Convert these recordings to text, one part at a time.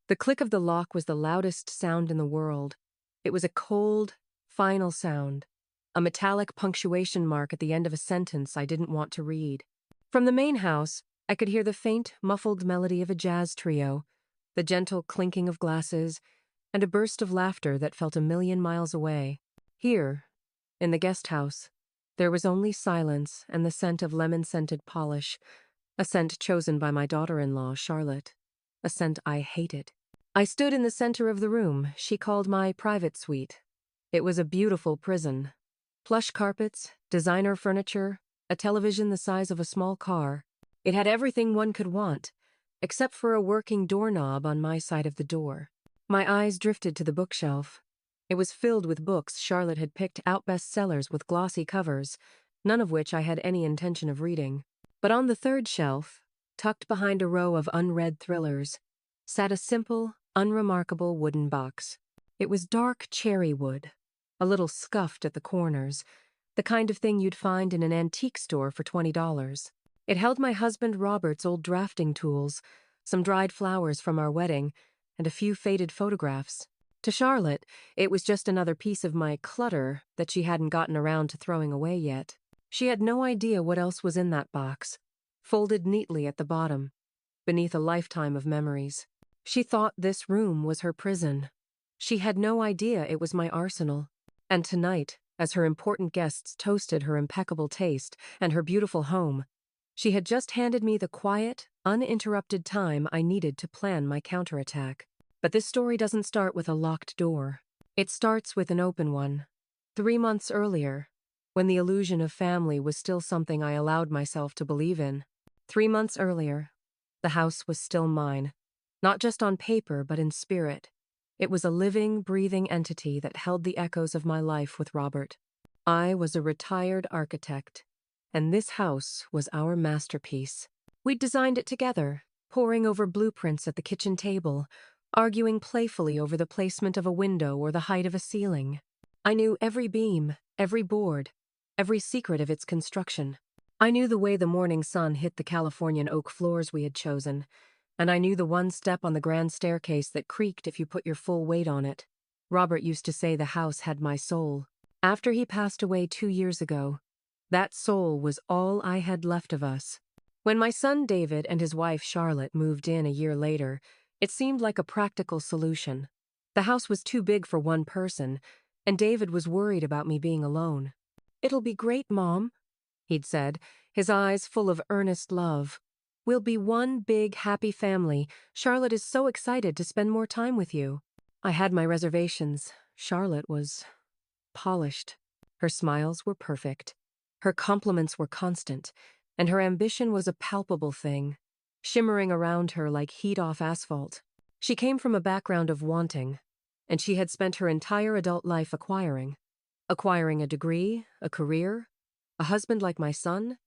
The click of the lock was the loudest sound in the world. It was a cold, final sound, a metallic punctuation mark at the end of a sentence I didn't want to read. From the main house, I could hear the faint, muffled melody of a jazz trio, the gentle clinking of glasses, and a burst of laughter that felt a million miles away. Here, in the guest house, there was only silence and the scent of lemon-scented polish, a scent chosen by my daughter-in-law, Charlotte, a scent I hated. I stood in the center of the room she called my private suite. It was a beautiful prison. Plush carpets, designer furniture, a television the size of a small car. It had everything one could want, except for a working doorknob on my side of the door. My eyes drifted to the bookshelf. It was filled with books Charlotte had picked out bestsellers with glossy covers, none of which I had any intention of reading. But on the third shelf, tucked behind a row of unread thrillers, sat a simple, unremarkable wooden box. It was dark cherry wood, a little scuffed at the corners, the kind of thing you'd find in an antique store for $20. It held my husband Robert's old drafting tools, some dried flowers from our wedding, and a few faded photographs. To Charlotte, it was just another piece of my clutter that she hadn't gotten around to throwing away yet. She had no idea what else was in that box, folded neatly at the bottom, beneath a lifetime of memories. She thought this room was her prison. She had no idea it was my arsenal. And tonight, as her important guests toasted her impeccable taste and her beautiful home, she had just handed me the quiet, uninterrupted time I needed to plan my counterattack. But this story doesn't start with a locked door. It starts with an open one. 3 months earlier, when the illusion of family was still something I allowed myself to believe in. 3 months earlier, the house was still mine, not just on paper but in spirit. It was a living, breathing entity that held the echoes of my life with Robert. I was a retired architect, and this house was our masterpiece. We'd designed it together, poring over blueprints at the kitchen table, arguing playfully over the placement of a window or the height of a ceiling. I knew every beam, every board, every secret of its construction. I knew the way the morning sun hit the Californian oak floors we had chosen, and I knew the one step on the grand staircase that creaked if you put your full weight on it. Robert used to say the house had my soul. After he passed away 2 years ago, that soul was all I had left of us. When my son David and his wife Charlotte moved in a year later, it seemed like a practical solution. The house was too big for one person, and David was worried about me being alone. "It'll be great, Mom," he'd said, his eyes full of earnest love. "We'll be one big, happy family. Charlotte is so excited to spend more time with you." I had my reservations. Charlotte was polished. Her smiles were perfect. Her compliments were constant, and her ambition was a palpable thing, shimmering around her like heat off asphalt. She came from a background of wanting, and she had spent her entire adult life acquiring a degree, a career, a husband like my son,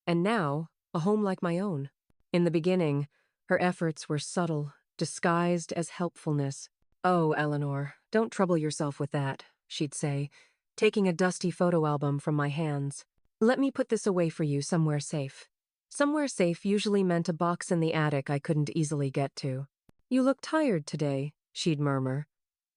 and now a home like my own. In the beginning, her efforts were subtle, disguised as helpfulness. "Oh, Eleanor, don't trouble yourself with that," she'd say, taking a dusty photo album from my hands. "Let me put this away for you somewhere safe." Somewhere safe usually meant a box in the attic I couldn't easily get to. "You look tired today," she'd murmur,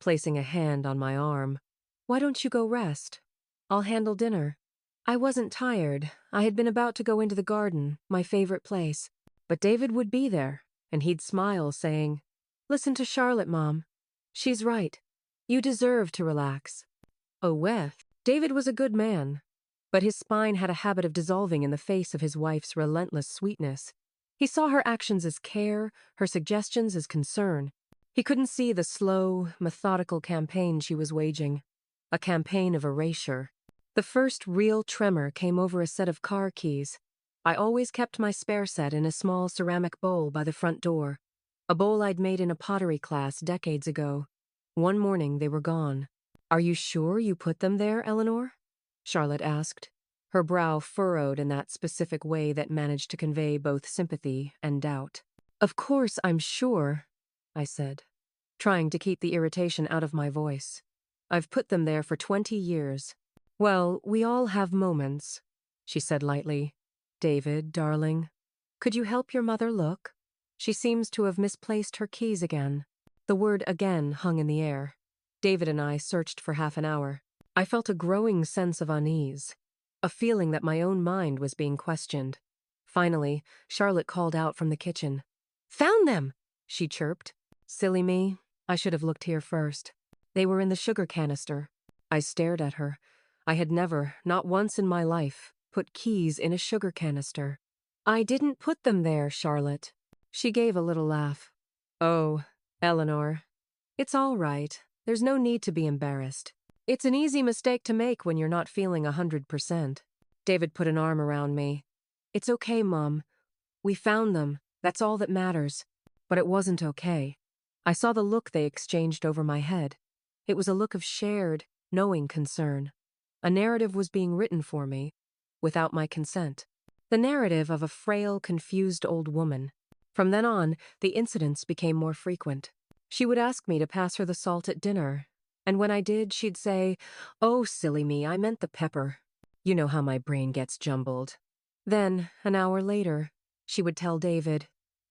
placing a hand on my arm. "Why don't you go rest? I'll handle dinner." I wasn't tired. I had been about to go into the garden, my favorite place. But David would be there, and he'd smile, saying, "Listen to Charlotte, Mom. She's right. You deserve to relax." Oh, Weth. David was a good man, but his spine had a habit of dissolving in the face of his wife's relentless sweetness. He saw her actions as care, her suggestions as concern. He couldn't see the slow, methodical campaign she was waging, a campaign of erasure. The first real tremor came over a set of car keys. I always kept my spare set in a small ceramic bowl by the front door, a bowl I'd made in a pottery class decades ago. One morning they were gone. "Are you sure you put them there, Eleanor?" Charlotte asked, her brow furrowed in that specific way that managed to convey both sympathy and doubt. "Of course I'm sure," I said, trying to keep the irritation out of my voice. "I've put them there for 20 years. "Well, we all have moments," she said lightly. "David, darling, could you help your mother look? She seems to have misplaced her keys again." The word again hung in the air. David and I searched for half an hour. I felt a growing sense of unease, a feeling that my own mind was being questioned. Finally, Charlotte called out from the kitchen. "Found them!" she chirped. Silly me, I should have looked here first. They were in the sugar canister. I stared at her. I had never, not once in my life, put keys in a sugar canister. "I didn't put them there, Charlotte." She gave a little laugh. "Oh, Eleanor. It's all right. There's no need to be embarrassed. It's an easy mistake to make when you're not feeling 100%. David put an arm around me. "It's okay, Mom. We found them. That's all that matters." But it wasn't okay. I saw the look they exchanged over my head. It was a look of shared, knowing concern. A narrative was being written for me, without my consent. The narrative of a frail, confused old woman. From then on, the incidents became more frequent. She would ask me to pass her the salt at dinner, and when I did, she'd say, "Oh, silly me, I meant the pepper." You know how my brain gets jumbled. Then, an hour later, she would tell David,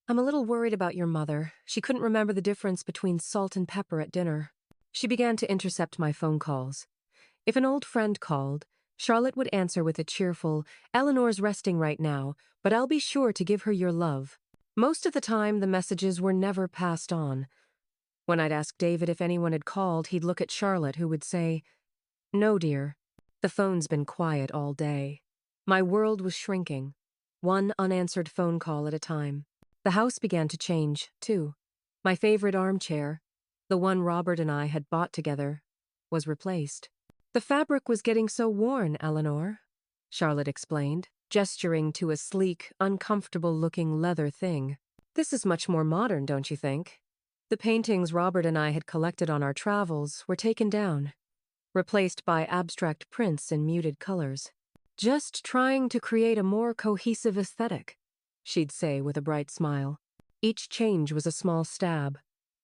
"I'm a little worried about your mother. She couldn't remember the difference between salt and pepper at dinner." She began to intercept my phone calls. If an old friend called, Charlotte would answer with a cheerful, "Eleanor's resting right now, but I'll be sure to give her your love." Most of the time, the messages were never passed on. When I'd ask David if anyone had called, he'd look at Charlotte, who would say, "No, dear. The phone's been quiet all day." My world was shrinking, one unanswered phone call at a time. The house began to change, too. My favorite armchair, the one Robert and I had bought together, was replaced. "The fabric was getting so worn, Eleanor," Charlotte explained, gesturing to a sleek, uncomfortable-looking leather thing. "This is much more modern, don't you think?" The paintings Robert and I had collected on our travels were taken down, replaced by abstract prints in muted colors. "Just trying to create a more cohesive aesthetic," she'd say with a bright smile. Each change was a small stab.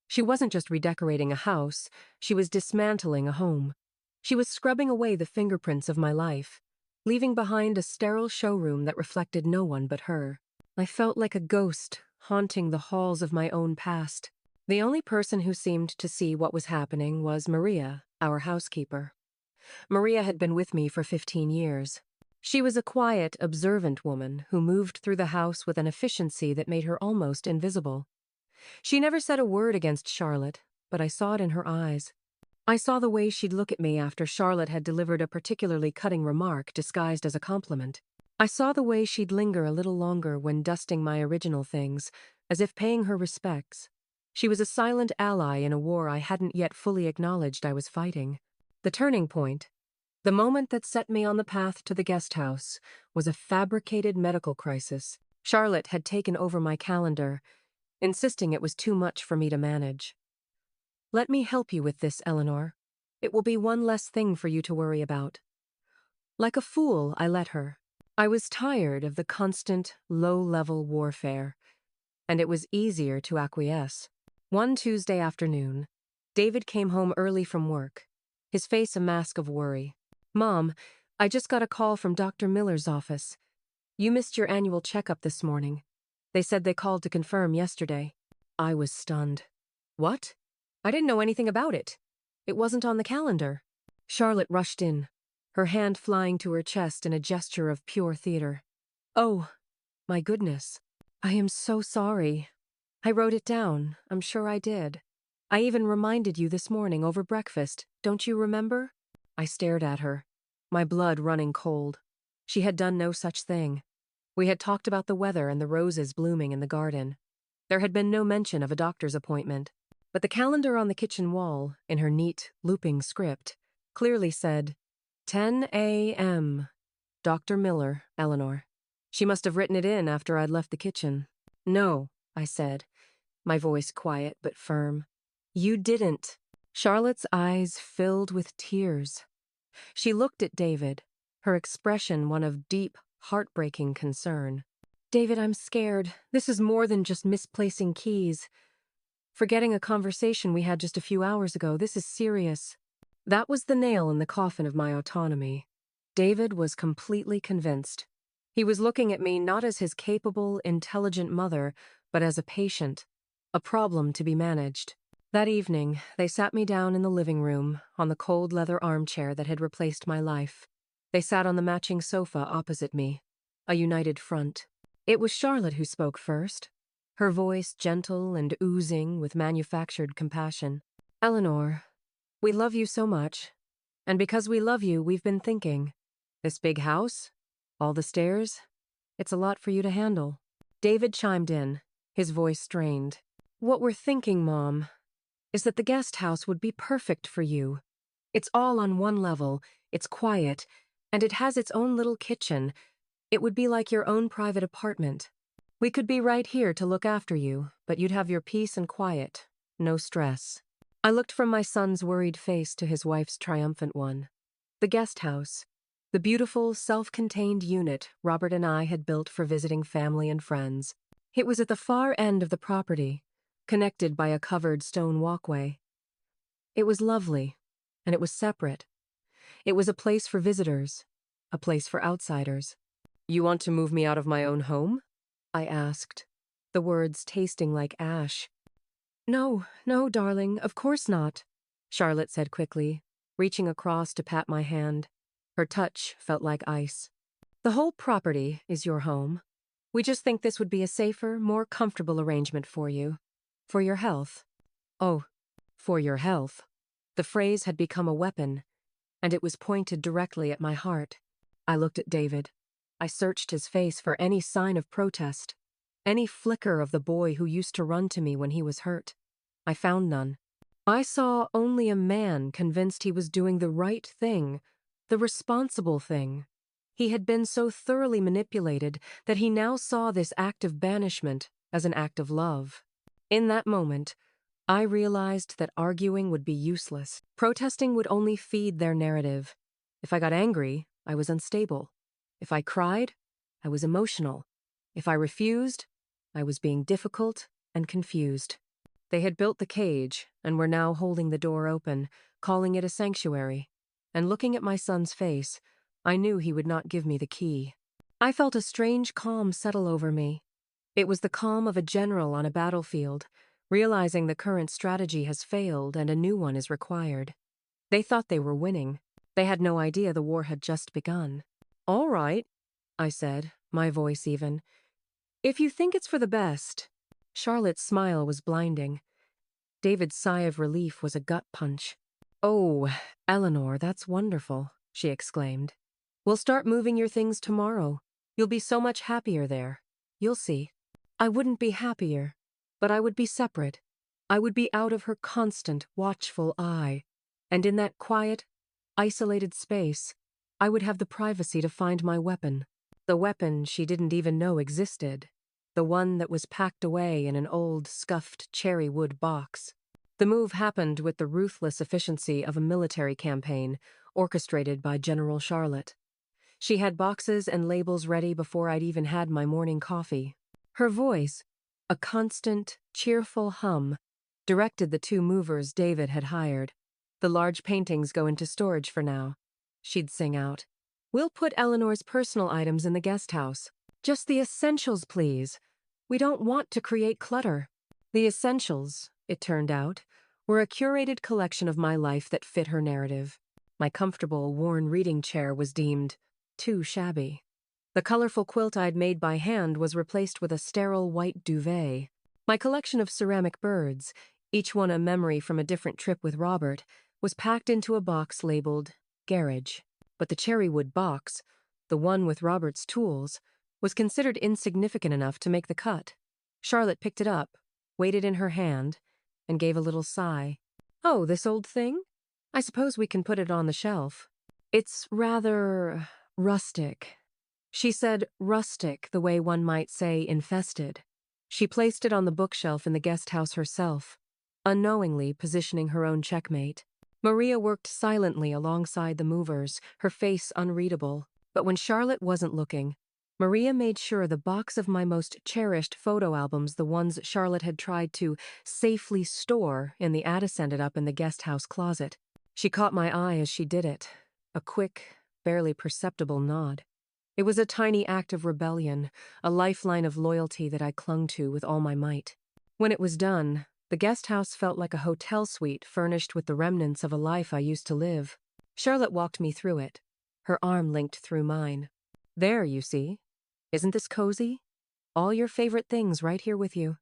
She wasn't just redecorating a house, she was dismantling a home. She was scrubbing away the fingerprints of my life, leaving behind a sterile showroom that reflected no one but her. I felt like a ghost haunting the halls of my own past. The only person who seemed to see what was happening was Maria, our housekeeper. Maria had been with me for 15 years. She was a quiet, observant woman who moved through the house with an efficiency that made her almost invisible. She never said a word against Charlotte, but I saw it in her eyes. I saw the way she'd look at me after Charlotte had delivered a particularly cutting remark disguised as a compliment. I saw the way she'd linger a little longer when dusting my original things, as if paying her respects. She was a silent ally in a war I hadn't yet fully acknowledged I was fighting. The turning point, the moment that set me on the path to the guest house, was a fabricated medical crisis. Charlotte had taken over my calendar, insisting it was too much for me to manage. "Let me help you with this, Eleanor. It will be one less thing for you to worry about." Like a fool, I let her. I was tired of the constant, low-level warfare, and it was easier to acquiesce. One Tuesday afternoon, David came home early from work, his face a mask of worry. "Mom, I just got a call from Dr. Miller's office. You missed your annual checkup this morning. They said they called to confirm yesterday." I was stunned. "What? I didn't know anything about it. It wasn't on the calendar." Charlotte rushed in, her hand flying to her chest in a gesture of pure theater. "Oh, my goodness. I am so sorry. I wrote it down, I'm sure I did. I even reminded you this morning over breakfast, don't you remember?" I stared at her, my blood running cold. She had done no such thing. We had talked about the weather and the roses blooming in the garden. There had been no mention of a doctor's appointment, but the calendar on the kitchen wall, in her neat, looping script, clearly said, 10 a.m. Dr. Miller, Eleanor. She must have written it in after I'd left the kitchen. "No," I said, my voice quiet but firm. "You didn't." Charlotte's eyes filled with tears. She looked at David, her expression one of deep, heartbreaking concern. "David, I'm scared. This is more than just misplacing keys. Forgetting a conversation we had just a few hours ago. This is serious." That was the nail in the coffin of my autonomy. David was completely convinced. He was looking at me not as his capable, intelligent mother, but as a patient, a problem to be managed. That evening, they sat me down in the living room, on the cold leather armchair that had replaced my life. They sat on the matching sofa opposite me, a united front. It was Charlotte who spoke first, her voice gentle and oozing with manufactured compassion. "Eleanor, we love you so much. And because we love you, we've been thinking. This big house, all the stairs, it's a lot for you to handle." David chimed in, his voice strained. "What we're thinking, Mom, is that the guest house would be perfect for you. It's all on one level, it's quiet, and it has its own little kitchen. It would be like your own private apartment. We could be right here to look after you, but you'd have your peace and quiet, no stress." I looked from my son's worried face to his wife's triumphant one. The guest house, the beautiful, self-contained unit Robert and I had built for visiting family and friends. It was at the far end of the property, connected by a covered stone walkway. It was lovely, and it was separate. It was a place for visitors, a place for outsiders. "You want to move me out of my own home?" I asked, the words tasting like ash. "No, no, darling, of course not," Charlotte said quickly, reaching across to pat my hand. Her touch felt like ice. "The whole property is your home. We just think this would be a safer, more comfortable arrangement for you. For your health." Oh, for your health. The phrase had become a weapon, and it was pointed directly at my heart. I looked at David. I searched his face for any sign of protest, any flicker of the boy who used to run to me when he was hurt. I found none. I saw only a man convinced he was doing the right thing, the responsible thing. He had been so thoroughly manipulated that he now saw this act of banishment as an act of love. In that moment, I realized that arguing would be useless. Protesting would only feed their narrative. If I got angry, I was unstable. If I cried, I was emotional. If I refused, I was being difficult and confused. They had built the cage and were now holding the door open, calling it a sanctuary. And looking at my son's face, I knew he would not give me the key. I felt a strange calm settle over me. It was the calm of a general on a battlefield, realizing the current strategy has failed and a new one is required. They thought they were winning. They had no idea the war had just begun. "All right," I said, my voice even. "If you think it's for the best." Charlotte's smile was blinding. David's sigh of relief was a gut punch. "Oh, Eleanor, that's wonderful," she exclaimed. "We'll start moving your things tomorrow. You'll be so much happier there. You'll see." I wouldn't be happier, but I would be separate. I would be out of her constant, watchful eye. And in that quiet, isolated space, I would have the privacy to find my weapon. The weapon she didn't even know existed. The one that was packed away in an old, scuffed cherry wood box. The move happened with the ruthless efficiency of a military campaign, orchestrated by General Charlotte. She had boxes and labels ready before I'd even had my morning coffee. Her voice, a constant, cheerful hum, directed the two movers David had hired. "The large paintings go into storage for now," she'd sing out. "We'll put Eleanor's personal items in the guest house. Just the essentials, please. We don't want to create clutter." The essentials, it turned out, were a curated collection of my life that fit her narrative. My comfortable, worn reading chair was deemed too shabby. The colorful quilt I'd made by hand was replaced with a sterile white duvet. My collection of ceramic birds, each one a memory from a different trip with Robert, was packed into a box labeled garage. But the cherrywood box, the one with Robert's tools, was considered insignificant enough to make the cut. Charlotte picked it up, weighed it in her hand, and gave a little sigh. "Oh, this old thing? I suppose we can put it on the shelf. It's rather rustic." She said rustic the way one might say infested. She placed it on the bookshelf in the guest house herself, unknowingly positioning her own checkmate. Maria worked silently alongside the movers, her face unreadable. But when Charlotte wasn't looking, Maria made sure the box of my most cherished photo albums, the ones Charlotte had tried to safely store in the attic, ended up in the guest house closet. She caught my eye as she did it, a quick, barely perceptible nod. It was a tiny act of rebellion, a lifeline of loyalty that I clung to with all my might. When it was done, The guest house felt like a hotel suite furnished with the remnants of a life I used to live. Charlotte walked me through it, her arm linked through mine. There, you see. Isn't this cozy? All your favorite things right here with you.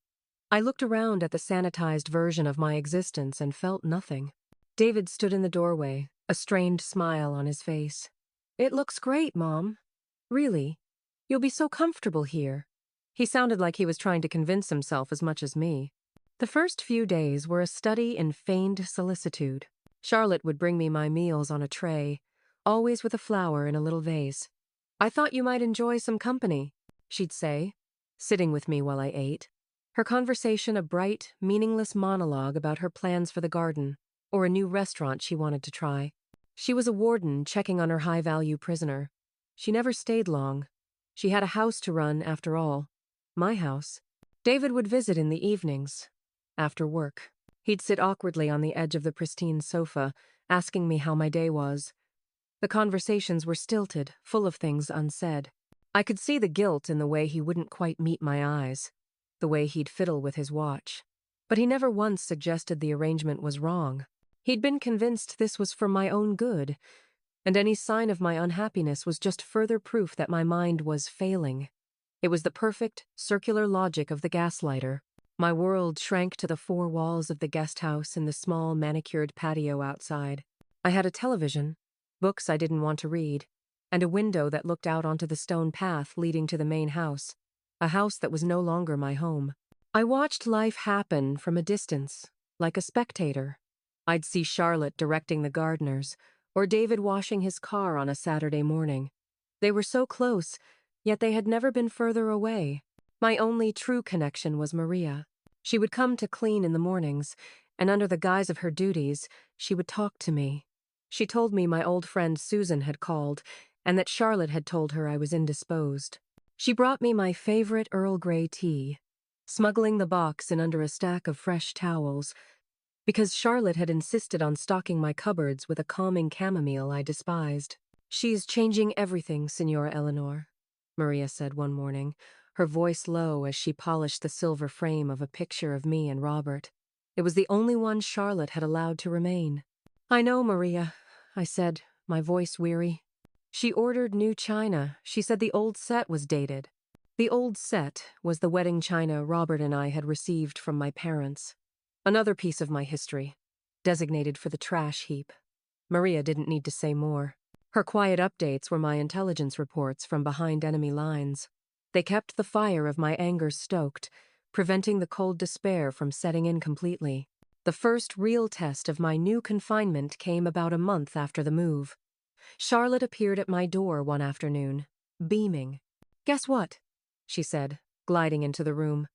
I looked around at the sanitized version of my existence and felt nothing. David stood in the doorway, a strained smile on his face. It looks great, Mom. Really? You'll be so comfortable here. He sounded like he was trying to convince himself as much as me. The first few days were a study in feigned solicitude. Charlotte would bring me my meals on a tray, always with a flower in a little vase. I thought you might enjoy some company, she'd say, sitting with me while I ate. Her conversation a bright, meaningless monologue about her plans for the garden, or a new restaurant she wanted to try. She was a warden checking on her high-value prisoner. She never stayed long. She had a house to run, after all. My house. David would visit in the evenings, after work. He'd sit awkwardly on the edge of the pristine sofa, asking me how my day was. The conversations were stilted, full of things unsaid. I could see the guilt in the way he wouldn't quite meet my eyes, the way he'd fiddle with his watch. But he never once suggested the arrangement was wrong. He'd been convinced this was for my own good, and any sign of my unhappiness was just further proof that my mind was failing. It was the perfect, circular logic of the gaslighter. My world shrank to the four walls of the guest house and the small, manicured patio outside. I had a television, books I didn't want to read, and a window that looked out onto the stone path leading to the main house, a house that was no longer my home. I watched life happen from a distance, like a spectator. I'd see Charlotte directing the gardeners, or David washing his car on a Saturday morning. They were so close, yet they had never been further away. My only true connection was Maria. She would come to clean in the mornings, and under the guise of her duties, she would talk to me. She told me my old friend Susan had called, and that Charlotte had told her I was indisposed. She brought me my favorite Earl Grey tea, smuggling the box in under a stack of fresh towels, because Charlotte had insisted on stocking my cupboards with a calming chamomile I despised. "She's changing everything, Signora Eleanor," Maria said one morning, her voice low as she polished the silver frame of a picture of me and Robert. It was the only one Charlotte had allowed to remain. "I know, Maria," I said, my voice weary. "She ordered new china. She said the old set was dated." The old set was the wedding china Robert and I had received from my parents. Another piece of my history, designated for the trash heap. Maria didn't need to say more. Her quiet updates were my intelligence reports from behind enemy lines. They kept the fire of my anger stoked, preventing the cold despair from setting in completely. The first real test of my new confinement came about a month after the move. Charlotte appeared at my door one afternoon, beaming. "Guess what?" she said, gliding into the room.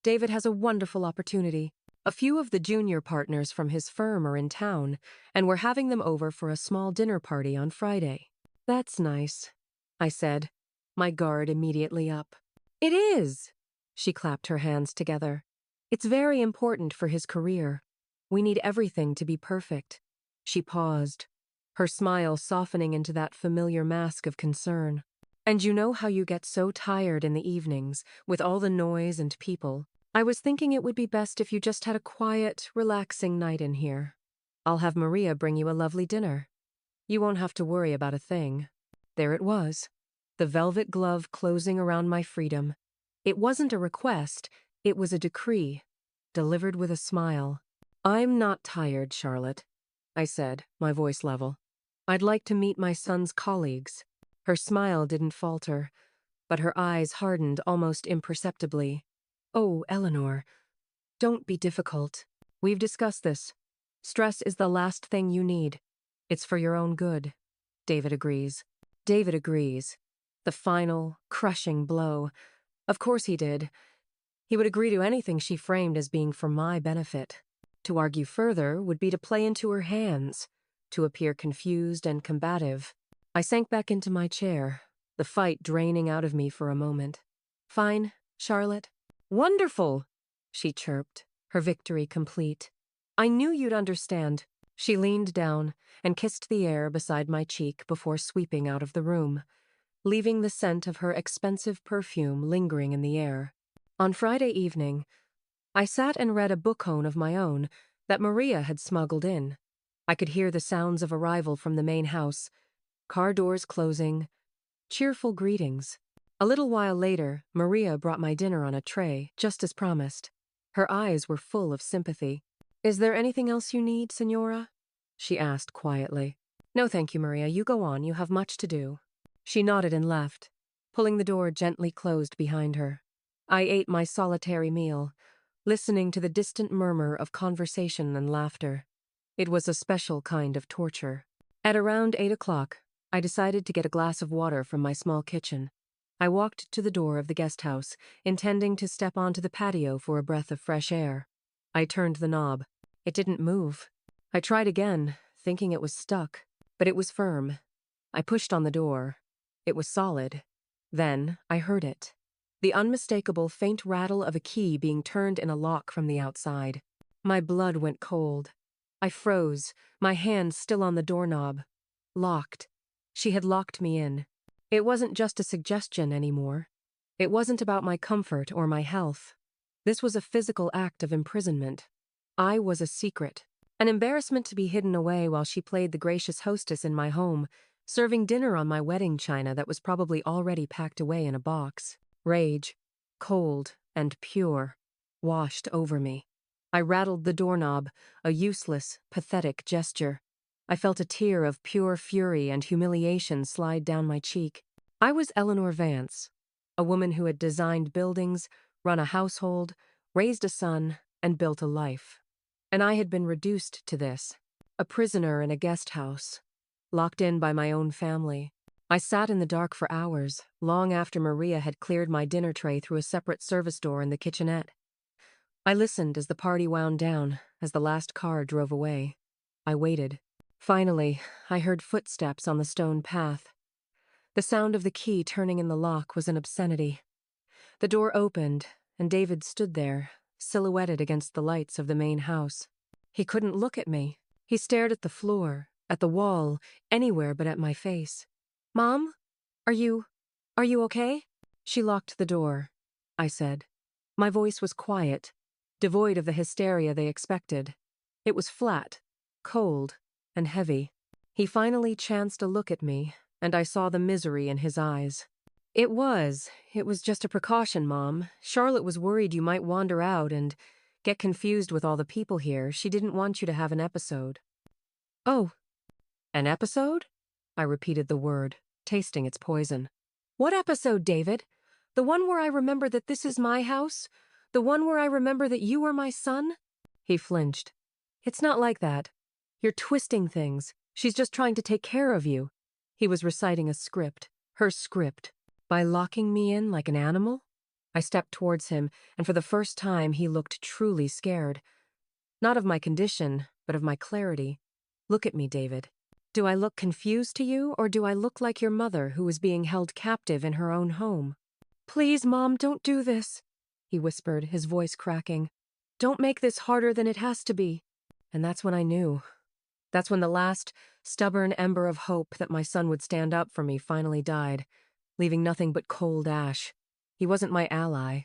"David has a wonderful opportunity. A few of the junior partners from his firm are in town, and we're having them over for a small dinner party on Friday." "That's nice," I said, my guard immediately up. "It is!" She clapped her hands together. "It's very important for his career. We need everything to be perfect." She paused, her smile softening into that familiar mask of concern. "And you know how you get so tired in the evenings, with all the noise and people. I was thinking it would be best if you just had a quiet, relaxing night in here. I'll have Maria bring you a lovely dinner. You won't have to worry about a thing." There it was, the velvet glove closing around my freedom. It wasn't a request, it was a decree, delivered with a smile. "I'm not tired, Charlotte," I said, my voice level. "I'd like to meet my son's colleagues." Her smile didn't falter, but her eyes hardened almost imperceptibly. "Oh, Eleanor, don't be difficult. We've discussed this. Stress is the last thing you need. It's for your own good." David agrees. David agrees. The final, crushing blow. Of course he did. He would agree to anything she framed as being for my benefit. To argue further would be to play into her hands, to appear confused and combative. I sank back into my chair, the fight draining out of me for a moment. "Fine, Charlotte." "Wonderful," she chirped, her victory complete. "I knew you'd understand." She leaned down and kissed the air beside my cheek before sweeping out of the room, leaving the scent of her expensive perfume lingering in the air. On Friday evening, I sat and read a bookhome of my own that Maria had smuggled in. I could hear the sounds of arrival from the main house, car doors closing, cheerful greetings. A little while later, Maria brought my dinner on a tray, just as promised. Her eyes were full of sympathy. "Is there anything else you need, Signora?" she asked quietly. "No, thank you, Maria. You go on. You have much to do." She nodded and left, pulling the door gently closed behind her. I ate my solitary meal, listening to the distant murmur of conversation and laughter. It was a special kind of torture. At around 8 o'clock, I decided to get a glass of water from my small kitchen. I walked to the door of the guest house, intending to step onto the patio for a breath of fresh air. I turned the knob. It didn't move. I tried again, thinking it was stuck, but it was firm. I pushed on the door. It was solid. Then I heard it. The unmistakable faint rattle of a key being turned in a lock from the outside. My blood went cold. I froze, my hand still on the doorknob. Locked. She had locked me in. It wasn't just a suggestion anymore. It wasn't about my comfort or my health. This was a physical act of imprisonment. I was a secret, an embarrassment to be hidden away while she played the gracious hostess in my home, serving dinner on my wedding china that was probably already packed away in a box. Rage, cold and pure, washed over me. I rattled the doorknob, a useless, pathetic gesture. I felt a tear of pure fury and humiliation slide down my cheek. I was Eleanor Vance, a woman who had designed buildings, run a household, raised a son, and built a life. And I had been reduced to this, a prisoner in a guest house, locked in by my own family. I sat in the dark for hours, long after Maria had cleared my dinner tray through a separate service door in the kitchenette. I listened as the party wound down, as the last car drove away. I waited. Finally, I heard footsteps on the stone path. The sound of the key turning in the lock was an obscenity. The door opened, and David stood there, silhouetted against the lights of the main house. He couldn't look at me. He stared at the floor, at the wall, anywhere but at my face. "Mom? Are you okay?" She locked the door, I said. My voice was quiet, devoid of the hysteria they expected. It was flat, cold, and heavy. He finally chanced a look at me, and I saw the misery in his eyes. It was just a precaution, Mom. Charlotte was worried you might wander out and get confused with all the people here. She didn't want you to have an episode." "Oh, an episode?" I repeated the word, tasting its poison. "What episode, David? The one where I remember that this is my house? The one where I remember that you are my son?" He flinched. "It's not like that. You're twisting things. She's just trying to take care of you." He was reciting a script, her script, by locking me in like an animal. I stepped towards him, and for the first time he looked truly scared. Not of my condition, but of my clarity. "Look at me, David. Do I look confused to you, or do I look like your mother who was being held captive in her own home?" "Please, Mom, don't do this," he whispered, his voice cracking. "Don't make this harder than it has to be." And that's when I knew. That's when the last stubborn ember of hope that my son would stand up for me finally died, leaving nothing but cold ash. He wasn't my ally.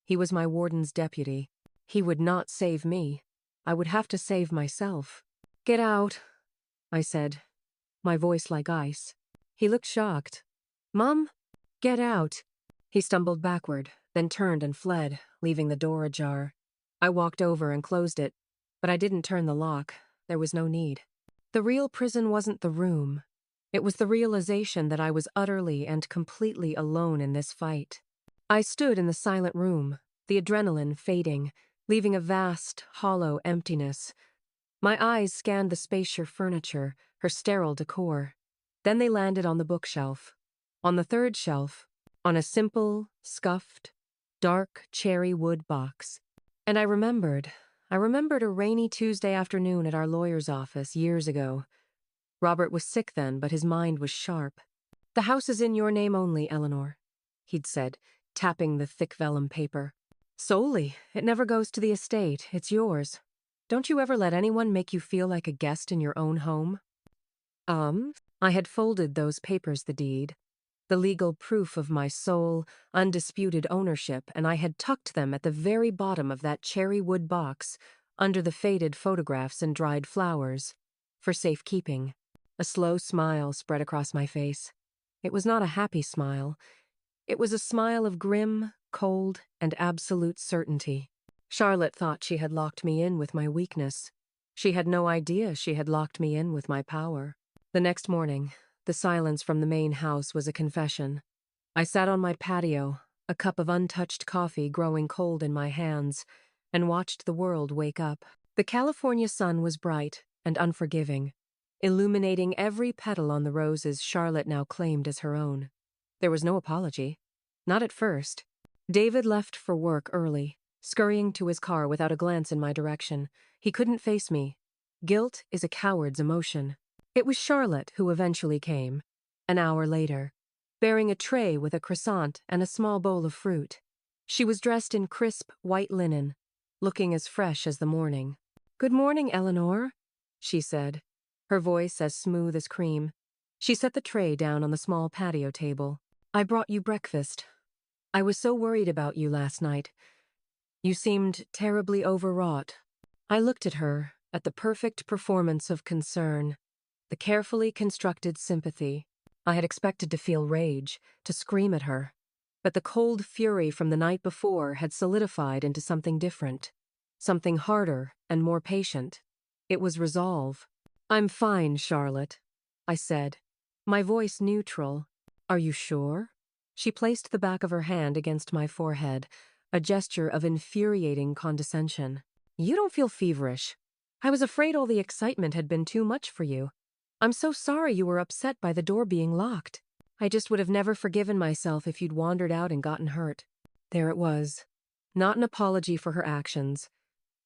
He was my warden's deputy. He would not save me. I would have to save myself. "Get out," I said, my voice like ice. He looked shocked. "Mom, get out." He stumbled backward, then turned and fled, leaving the door ajar. I walked over and closed it, but I didn't turn the lock. There was no need. The real prison wasn't the room. It was the realization that I was utterly and completely alone in this fight. I stood in the silent room, the adrenaline fading, leaving a vast, hollow emptiness. My eyes scanned the spacious furniture, her sterile decor. Then they landed on the bookshelf. On the third shelf, on a simple, scuffed, dark cherry wood box. And I remembered a rainy Tuesday afternoon at our lawyer's office years ago. Robert was sick then, but his mind was sharp. "The house is in your name only, Eleanor," he'd said, tapping the thick vellum paper. "Solely. It never goes to the estate. It's yours. Don't you ever let anyone make you feel like a guest in your own home?" I had folded those papers, the deed, the legal proof of my sole, undisputed ownership, and I had tucked them at the very bottom of that cherry wood box, under the faded photographs and dried flowers, for safekeeping. A slow smile spread across my face. It was not a happy smile. It was a smile of grim, cold, and absolute certainty. Charlotte thought she had locked me in with my weakness. She had no idea she had locked me in with my power. The next morning, the silence from the main house was a confession. I sat on my patio, a cup of untouched coffee growing cold in my hands, and watched the world wake up. The California sun was bright and unforgiving, illuminating every petal on the roses Charlotte now claimed as her own. There was no apology. Not at first. David left for work early, scurrying to his car without a glance in my direction. He couldn't face me. Guilt is a coward's emotion. It was Charlotte who eventually came, an hour later, bearing a tray with a croissant and a small bowl of fruit. She was dressed in crisp, white linen, looking as fresh as the morning. "Good morning, Eleanor," she said, her voice as smooth as cream. She set the tray down on the small patio table. "I brought you breakfast. I was so worried about you last night. You seemed terribly overwrought." I looked at her, at the perfect performance of concern, the carefully constructed sympathy. I had expected to feel rage, to scream at her. But the cold fury from the night before had solidified into something different, something harder and more patient. It was resolve. "I'm fine, Charlotte," I said, my voice neutral. "Are you sure?" She placed the back of her hand against my forehead, a gesture of infuriating condescension. "You don't feel feverish. I was afraid all the excitement had been too much for you. I'm so sorry you were upset by the door being locked. I just would have never forgiven myself if you'd wandered out and gotten hurt." There it was. Not an apology for her actions,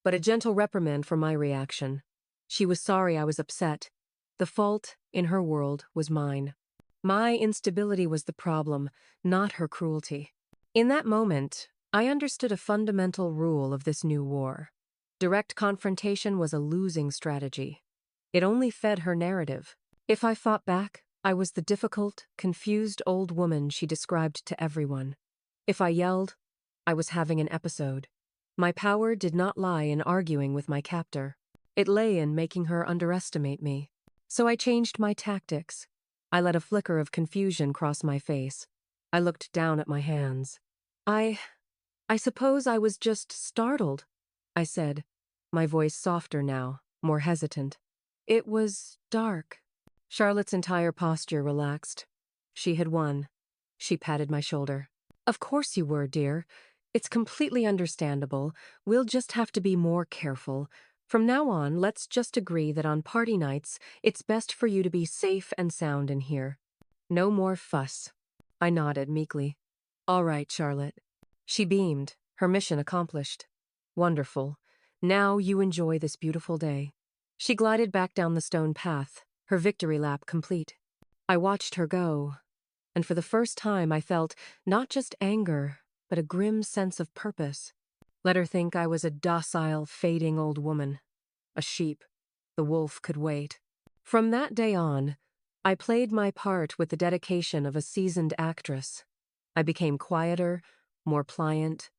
but a gentle reprimand for my reaction. She was sorry I was upset. The fault, in her world, was mine. My instability was the problem, not her cruelty. In that moment, I understood a fundamental rule of this new war. Direct confrontation was a losing strategy. It only fed her narrative. If I fought back, I was the difficult, confused old woman she described to everyone. If I yelled, I was having an episode. My power did not lie in arguing with my captor. It lay in making her underestimate me. So I changed my tactics. I let a flicker of confusion cross my face. I looked down at my hands. I suppose I was just startled," I said, my voice softer now, more hesitant. "It was dark." Charlotte's entire posture relaxed. She had won. She patted my shoulder. "Of course you were, dear. It's completely understandable. We'll just have to be more careful. From now on, let's just agree that on party nights, it's best for you to be safe and sound in here. No more fuss." I nodded meekly. "All right, Charlotte." She beamed, her mission accomplished. "Wonderful. Now you enjoy this beautiful day." She glided back down the stone path, her victory lap complete. I watched her go, and for the first time I felt not just anger, but a grim sense of purpose. Let her think I was a docile, fading old woman. A sheep. The wolf could wait. From that day on, I played my part with the dedication of a seasoned actress. I became quieter, more pliant.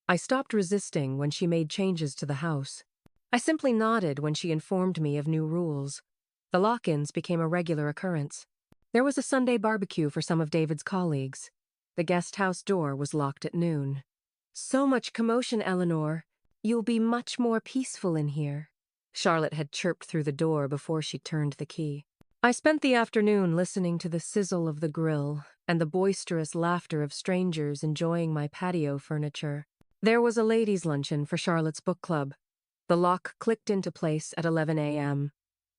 I stopped resisting when she made changes to the house. I simply nodded when she informed me of new rules. The lock-ins became a regular occurrence. There was a Sunday barbecue for some of David's colleagues. The guest house door was locked at noon. "So much commotion, Eleanor. You'll be much more peaceful in here," Charlotte had chirped through the door before she turned the key. I spent the afternoon listening to the sizzle of the grill and the boisterous laughter of strangers enjoying my patio furniture. There was a ladies' luncheon for Charlotte's book club. The lock clicked into place at 11 a.m.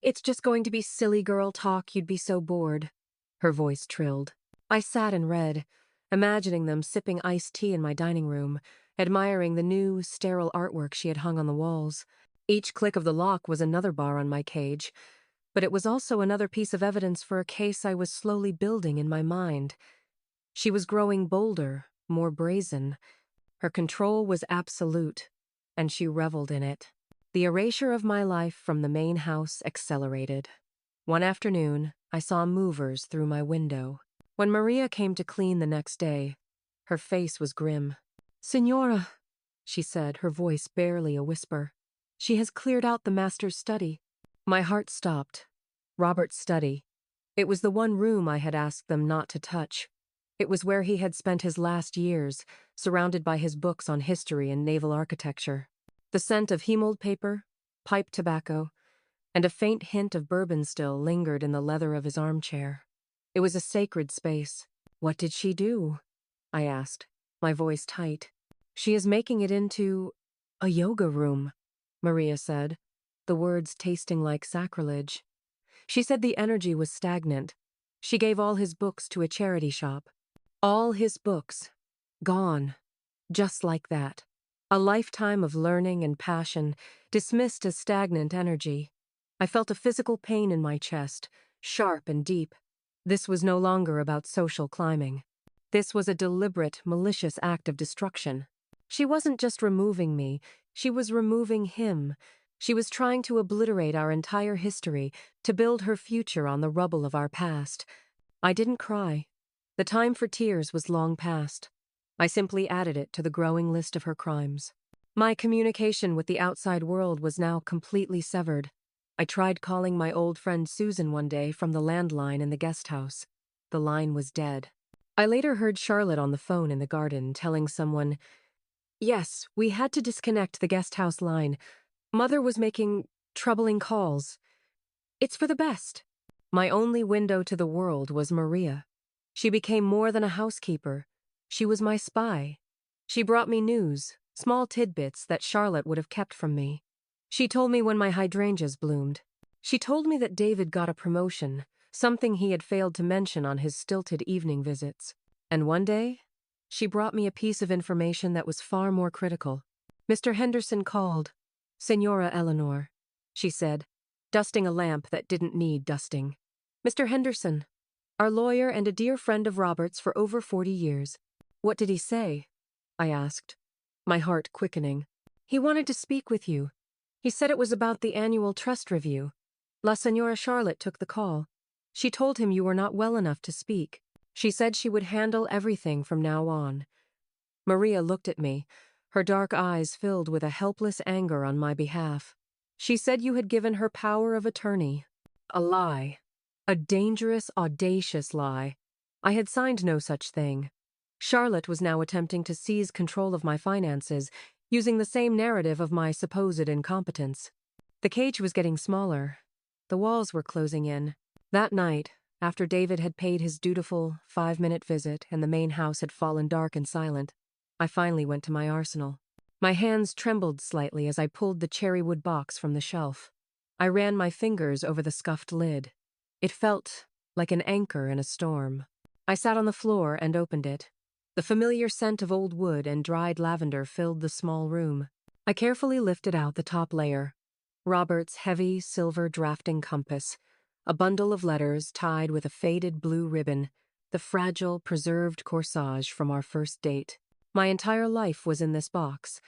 "It's just going to be silly girl talk, you'd be so bored," her voice trilled. I sat and read, imagining them sipping iced tea in my dining room, admiring the new, sterile artwork she had hung on the walls. Each click of the lock was another bar on my cage, but it was also another piece of evidence for a case I was slowly building in my mind. She was growing bolder, more brazen. Her control was absolute, and she reveled in it. The erasure of my life from the main house accelerated. One afternoon, I saw movers through my window. When Maria came to clean the next day, her face was grim. "Signora," she said, her voice barely a whisper. "She has cleared out the master's study." My heart stopped. Robert's study. It was the one room I had asked them not to touch. It was where he had spent his last years, surrounded by his books on history and naval architecture. The scent of hemold paper, pipe tobacco, and a faint hint of bourbon still lingered in the leather of his armchair. It was a sacred space. "What did she do?" I asked, my voice tight. "She is making it into a yoga room," Maria said, the words tasting like sacrilege. She said the energy was stagnant. She gave all his books to a charity shop. All his books. Gone. Just like that. A lifetime of learning and passion, dismissed as stagnant energy. I felt a physical pain in my chest, sharp and deep. This was no longer about social climbing. This was a deliberate, malicious act of destruction. She wasn't just removing me, she was removing him. She was trying to obliterate our entire history, to build her future on the rubble of our past. I didn't cry. The time for tears was long past. I simply added it to the growing list of her crimes. My communication with the outside world was now completely severed. I tried calling my old friend Susan one day from the landline in the guest house. The line was dead. I later heard Charlotte on the phone in the garden telling someone, "Yes, we had to disconnect the guest house line. Mother was making troubling calls. It's for the best." My only window to the world was Maria. She became more than a housekeeper. She was my spy. She brought me news, small tidbits that Charlotte would have kept from me. She told me when my hydrangeas bloomed. She told me that David got a promotion, something he had failed to mention on his stilted evening visits. And one day, she brought me a piece of information that was far more critical. "Mr. Henderson called. Senora Eleanor," she said, dusting a lamp that didn't need dusting. "Mr. Henderson, our lawyer and a dear friend of Robert's for over 40 years. "What did he say?" I asked, my heart quickening. "He wanted to speak with you. He said it was about the annual trust review. La Senora Charlotte took the call. She told him you were not well enough to speak. She said she would handle everything from now on." Maria looked at me, her dark eyes filled with a helpless anger on my behalf. "She said you had given her power of attorney." A lie. A dangerous, audacious lie. I had signed no such thing. Charlotte was now attempting to seize control of my finances, using the same narrative of my supposed incompetence. The cage was getting smaller. The walls were closing in. That night, after David had paid his dutiful 5-minute visit and the main house had fallen dark and silent, I finally went to my arsenal. My hands trembled slightly as I pulled the cherrywood box from the shelf. I ran my fingers over the scuffed lid. It felt like an anchor in a storm. I sat on the floor and opened it. The familiar scent of old wood and dried lavender filled the small room. I carefully lifted out the top layer. Robert's heavy silver drafting compass, a bundle of letters tied with a faded blue ribbon, the fragile, preserved corsage from our first date. My entire life was in this box.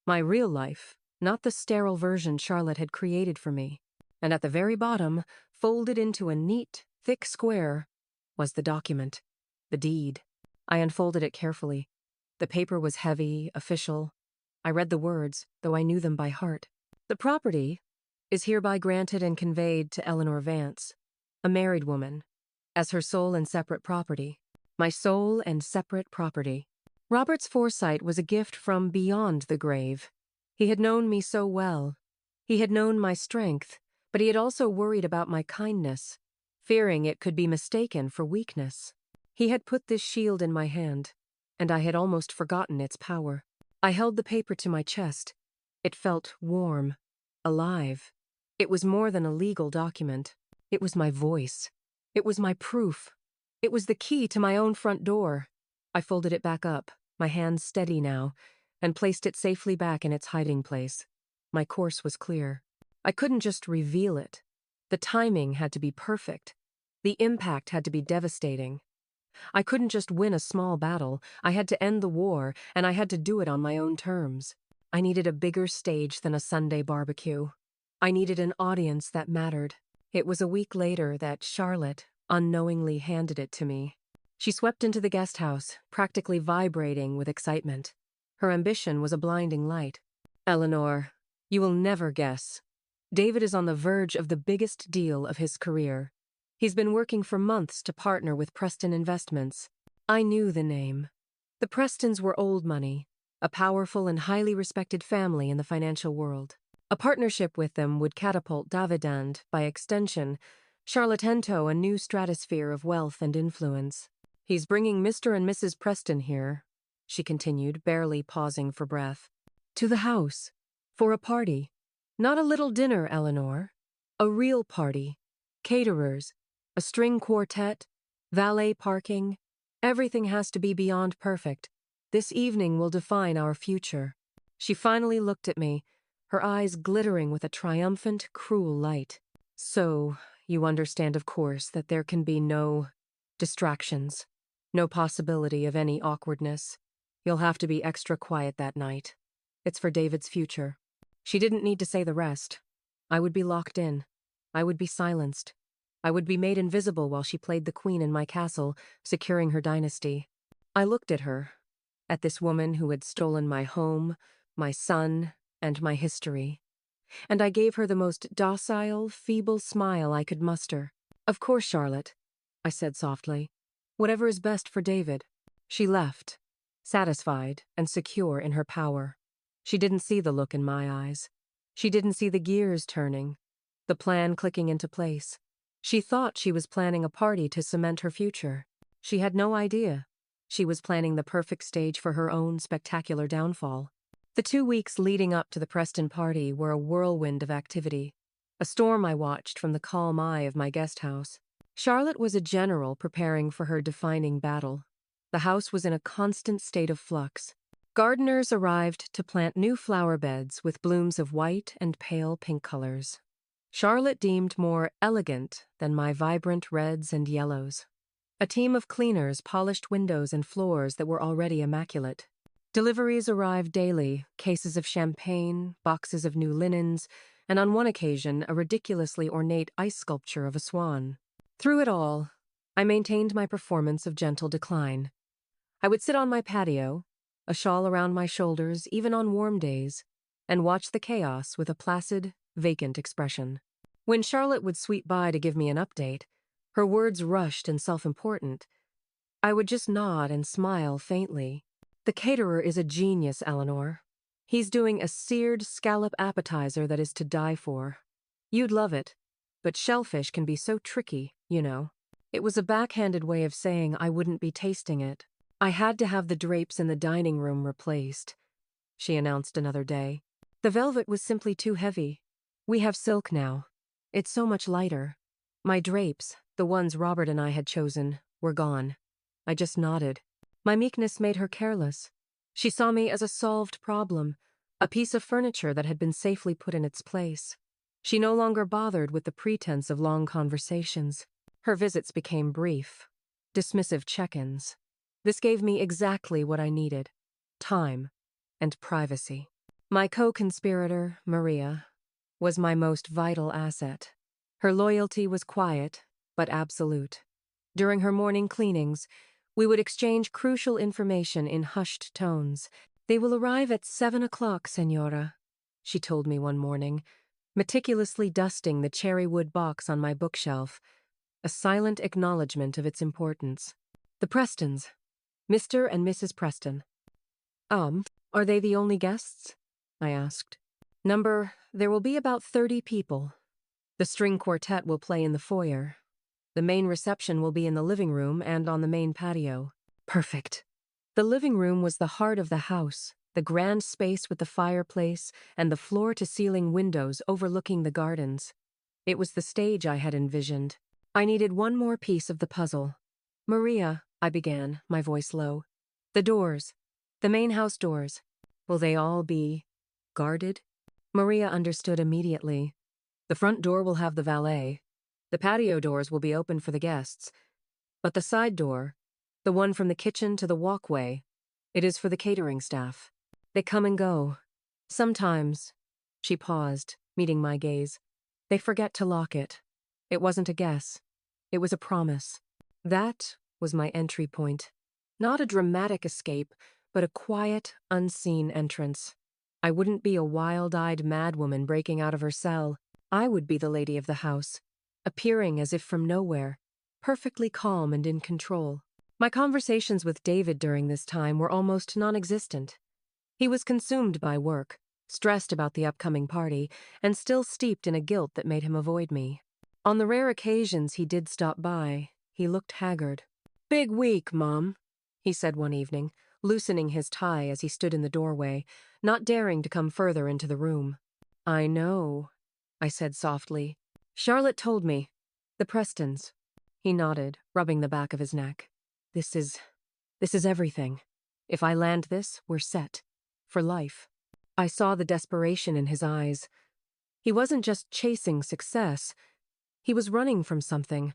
My real life, not the sterile version Charlotte had created for me. And at the very bottom, folded into a neat, thick square, was the document, the deed. I unfolded it carefully. The paper was heavy, official. I read the words, though I knew them by heart. "The property is hereby granted and conveyed to Eleanor Vance, a married woman, as her sole and separate property. My sole and separate property." Robert's foresight was a gift from beyond the grave. He had known me so well. He had known my strength, but he had also worried about my kindness, fearing it could be mistaken for weakness. He had put this shield in my hand, and I had almost forgotten its power. I held the paper to my chest. It felt warm, alive. It was more than a legal document. It was my voice. It was my proof. It was the key to my own front door. I folded it back up, my hands steady now, and placed it safely back in its hiding place. My course was clear. I couldn't just reveal it. The timing had to be perfect. The impact had to be devastating. I couldn't just win a small battle. I had to end the war, and I had to do it on my own terms. I needed a bigger stage than a Sunday barbecue. I needed an audience that mattered. It was a week later that Charlotte unknowingly handed it to me. She swept into the guest house, practically vibrating with excitement. Her ambition was a blinding light. Eleanor, you will never guess. David is on the verge of the biggest deal of his career. He's been working for months to partner with Preston Investments. I knew the name. The Prestons were old money, a powerful and highly respected family in the financial world. A partnership with them would catapult David and, by extension, Charlotte into a new stratosphere of wealth and influence. He's bringing Mr. and Mrs. Preston here, she continued, barely pausing for breath, to the house, for a party. Not a little dinner, Eleanor. A real party. Caterers, a string quartet, valet parking. Everything has to be beyond perfect. This evening will define our future. She finally looked at me, her eyes glittering with a triumphant, cruel light. So, you understand, of course, that there can be no distractions, no possibility of any awkwardness. You'll have to be extra quiet that night. It's for David's future. She didn't need to say the rest. I would be locked in. I would be silenced. I would be made invisible while she played the queen in my castle, securing her dynasty. I looked at her, at this woman who had stolen my home, my son, and my history. And I gave her the most docile, feeble smile I could muster. Of course, Charlotte, I said softly. Whatever is best for David. She left, satisfied and secure in her power. She didn't see the look in my eyes. She didn't see the gears turning, the plan clicking into place. She thought she was planning a party to cement her future. She had no idea. She was planning the perfect stage for her own spectacular downfall. The 2 weeks leading up to the Preston party were a whirlwind of activity, a storm I watched from the calm eye of my guest house. Charlotte was a general preparing for her defining battle. The house was in a constant state of flux. Gardeners arrived to plant new flower beds with blooms of white and pale pink colors. Charlotte deemed more elegant than my vibrant reds and yellows. A team of cleaners polished windows and floors that were already immaculate. Deliveries arrived daily, cases of champagne, boxes of new linens, and on one occasion a ridiculously ornate ice sculpture of a swan. Through it all, I maintained my performance of gentle decline. I would sit on my patio, a shawl around my shoulders even on warm days, and watch the chaos with a placid, vacant expression. When Charlotte would sweep by to give me an update, her words rushed and self-important, I would just nod and smile faintly. The caterer is a genius, Eleanor. He's doing a seared scallop appetizer that is to die for. You'd love it, but shellfish can be so tricky, you know. It was a backhanded way of saying I wouldn't be tasting it. I had to have the drapes in the dining room replaced, she announced another day. The velvet was simply too heavy. We have silk now. It's so much lighter. My drapes, the ones Robert and I had chosen, were gone. I just nodded. My meekness made her careless. She saw me as a solved problem, a piece of furniture that had been safely put in its place. She no longer bothered with the pretense of long conversations. Her visits became brief, dismissive check-ins. This gave me exactly what I needed: time and privacy. My co-conspirator, Maria, was my most vital asset. Her loyalty was quiet, but absolute. During her morning cleanings, we would exchange crucial information in hushed tones. They will arrive at 7 o'clock, Senora, she told me one morning, meticulously dusting the cherry wood box on my bookshelf, a silent acknowledgement of its importance. The Prestons, Mr. and Mrs. Preston. Are they the only guests? I asked. There will be about 30 people. The string quartet will play in the foyer. The main reception will be in the living room and on the main patio. Perfect. The living room was the heart of the house, the grand space with the fireplace and the floor-to-ceiling windows overlooking the gardens. It was the stage I had envisioned. I needed one more piece of the puzzle. Maria, I began, my voice low. The doors. The main house doors. Will they all be guarded? Maria understood immediately. The front door will have the valet. The patio doors will be open for the guests. But the side door, the one from the kitchen to the walkway, it is for the catering staff. They come and go. Sometimes, she paused, meeting my gaze, they forget to lock it. It wasn't a guess. It was a promise. That was my entry point. Not a dramatic escape, but a quiet, unseen entrance. I wouldn't be a wild-eyed madwoman breaking out of her cell. I would be the lady of the house, appearing as if from nowhere, perfectly calm and in control. My conversations with David during this time were almost non-existent. He was consumed by work, stressed about the upcoming party, and still steeped in a guilt that made him avoid me. On the rare occasions he did stop by, he looked haggard. "Big week, Mom," he said one evening, loosening his tie as he stood in the doorway, not daring to come further into the room. "I know," I said softly. "Charlotte told me. The Prestons." He nodded, rubbing the back of his neck. This is everything. If I land this, we're set. For life." I saw the desperation in his eyes. He wasn't just chasing success. He was running from something.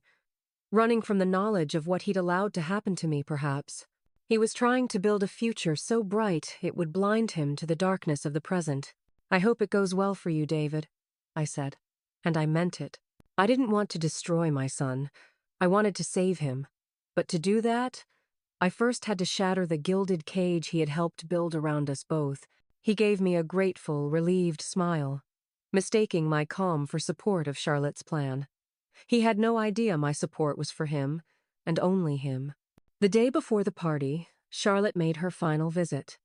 Running from the knowledge of what he'd allowed to happen to me, perhaps. He was trying to build a future so bright it would blind him to the darkness of the present. "I hope it goes well for you, David," I said. And I meant it. I didn't want to destroy my son. I wanted to save him. But to do that, I first had to shatter the gilded cage he had helped build around us both. He gave me a grateful, relieved smile, mistaking my calm for support of Charlotte's plan. He had no idea my support was for him, and only him. The day before the party, Charlotte made her final visit.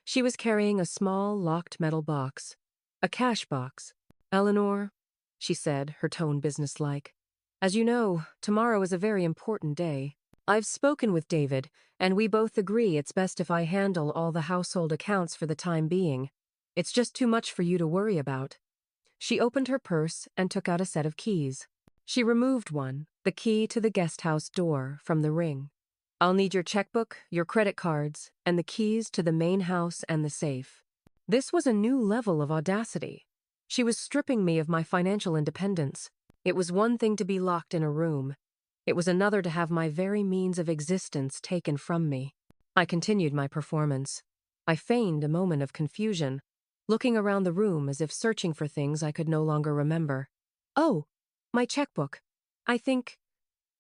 She was carrying a small, locked metal box. A cash box. "Eleanor," she said, her tone businesslike. "As you know, tomorrow is a very important day. I've spoken with David, and we both agree it's best if I handle all the household accounts for the time being. It's just too much for you to worry about." She opened her purse and took out a set of keys. She removed one, the key to the guest house door, from the ring. "I'll need your checkbook, your credit cards, and the keys to the main house and the safe." This was a new level of audacity. She was stripping me of my financial independence. It was one thing to be locked in a room. It was another to have my very means of existence taken from me. I continued my performance. I feigned a moment of confusion, looking around the room as if searching for things I could no longer remember. "Oh, my checkbook. I think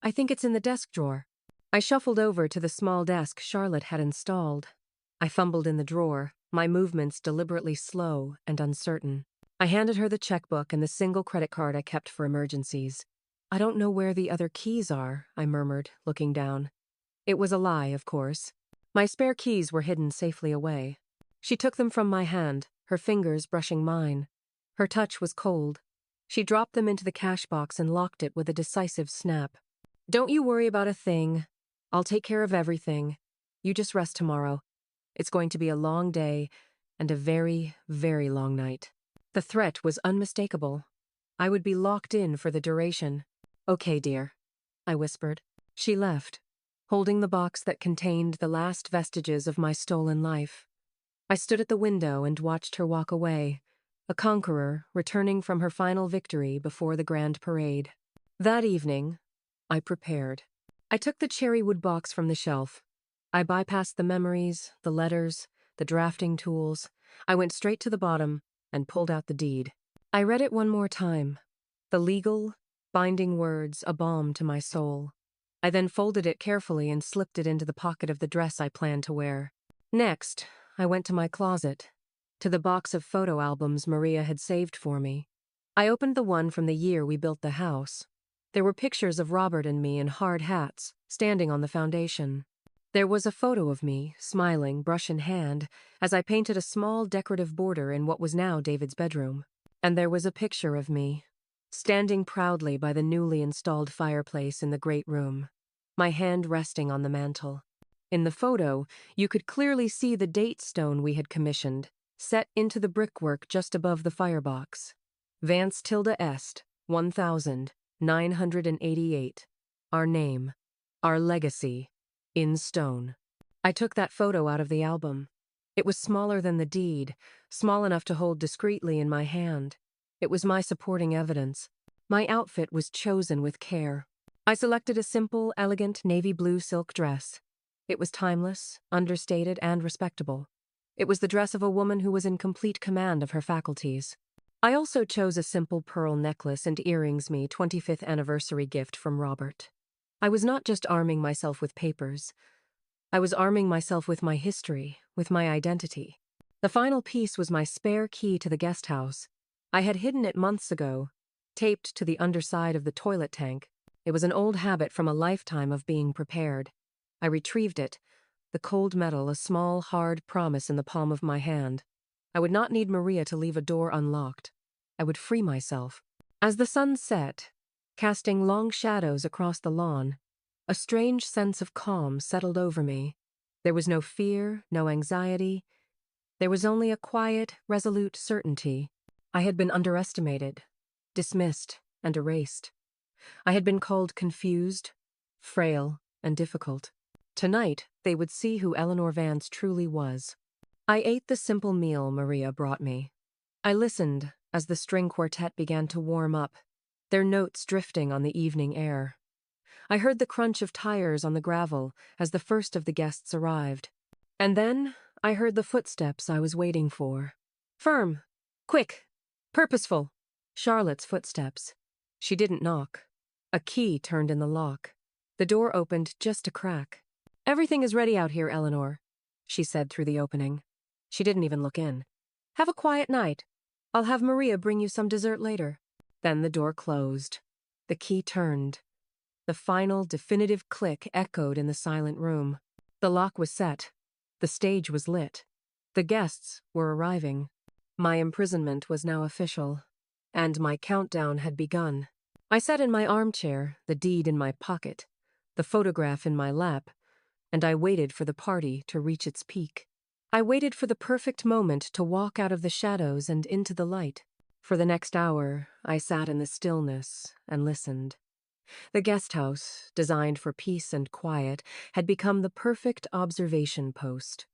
it's in the desk drawer." I shuffled over to the small desk Charlotte had installed. I fumbled in the drawer, my movements deliberately slow and uncertain. I handed her the checkbook and the single credit card I kept for emergencies. "I don't know where the other keys are," I murmured, looking down. It was a lie, of course. My spare keys were hidden safely away. She took them from my hand, her fingers brushing mine. Her touch was cold. She dropped them into the cash box and locked it with a decisive snap. "Don't you worry about a thing. I'll take care of everything. You just rest tomorrow. It's going to be a long day and a very, very long night." The threat was unmistakable. I would be locked in for the duration. "Okay, dear," I whispered. She left, holding the box that contained the last vestiges of my stolen life. I stood at the window and watched her walk away, a conqueror returning from her final victory before the grand parade. That evening, I prepared. I took the cherrywood box from the shelf. I bypassed the memories, the letters, the drafting tools. I went straight to the bottom and pulled out the deed. I read it one more time. The legal, binding words a balm to my soul. I then folded it carefully and slipped it into the pocket of the dress I planned to wear. Next, I went to my closet, to the box of photo albums Maria had saved for me. I opened the one from the year we built the house. There were pictures of Robert and me in hard hats, standing on the foundation. There was a photo of me, smiling, brush in hand, as I painted a small decorative border in what was now David's bedroom. And there was a picture of me, standing proudly by the newly installed fireplace in the great room, my hand resting on the mantel. In the photo, you could clearly see the date stone we had commissioned, set into the brickwork just above the firebox. Vance Tilda Est, 1988. Our name, our legacy, in stone. I took that photo out of the album. It was smaller than the deed, small enough to hold discreetly in my hand. It was my supporting evidence. My outfit was chosen with care. I selected a simple, elegant navy blue silk dress. It was timeless, understated, and respectable. It was the dress of a woman who was in complete command of her faculties. I also chose a simple pearl necklace and earrings me 25th anniversary gift from Robert. I was not just arming myself with papers. I was arming myself with my history, with my identity. The final piece was my spare key to the guest house. I had hidden it months ago, taped to the underside of the toilet tank. It was an old habit from a lifetime of being prepared. I retrieved it, the cold metal a small, hard promise in the palm of my hand. I would not need Maria to leave a door unlocked. I would free myself. As the sun set, casting long shadows across the lawn, a strange sense of calm settled over me. There was no fear, no anxiety. There was only a quiet, resolute certainty. I had been underestimated, dismissed, and erased. I had been called confused, frail, and difficult. Tonight, they would see who Eleanor Vance truly was. I ate the simple meal Maria brought me. I listened as the string quartet began to warm up, their notes drifting on the evening air. I heard the crunch of tires on the gravel as the first of the guests arrived. And then I heard the footsteps I was waiting for. Firm, quick, purposeful. Charlotte's footsteps. She didn't knock. A key turned in the lock. The door opened just a crack. "Everything is ready out here, Eleanor," she said through the opening. She didn't even look in. "Have a quiet night. I'll have Maria bring you some dessert later." Then the door closed. The key turned. The final, definitive click echoed in the silent room. The lock was set. The stage was lit. The guests were arriving. My imprisonment was now official, and my countdown had begun. I sat in my armchair, the deed in my pocket, the photograph in my lap, and I waited for the party to reach its peak. I waited for the perfect moment to walk out of the shadows and into the light. For the next hour, I sat in the stillness and listened. The guest house, designed for peace and quiet, had become the perfect observation post.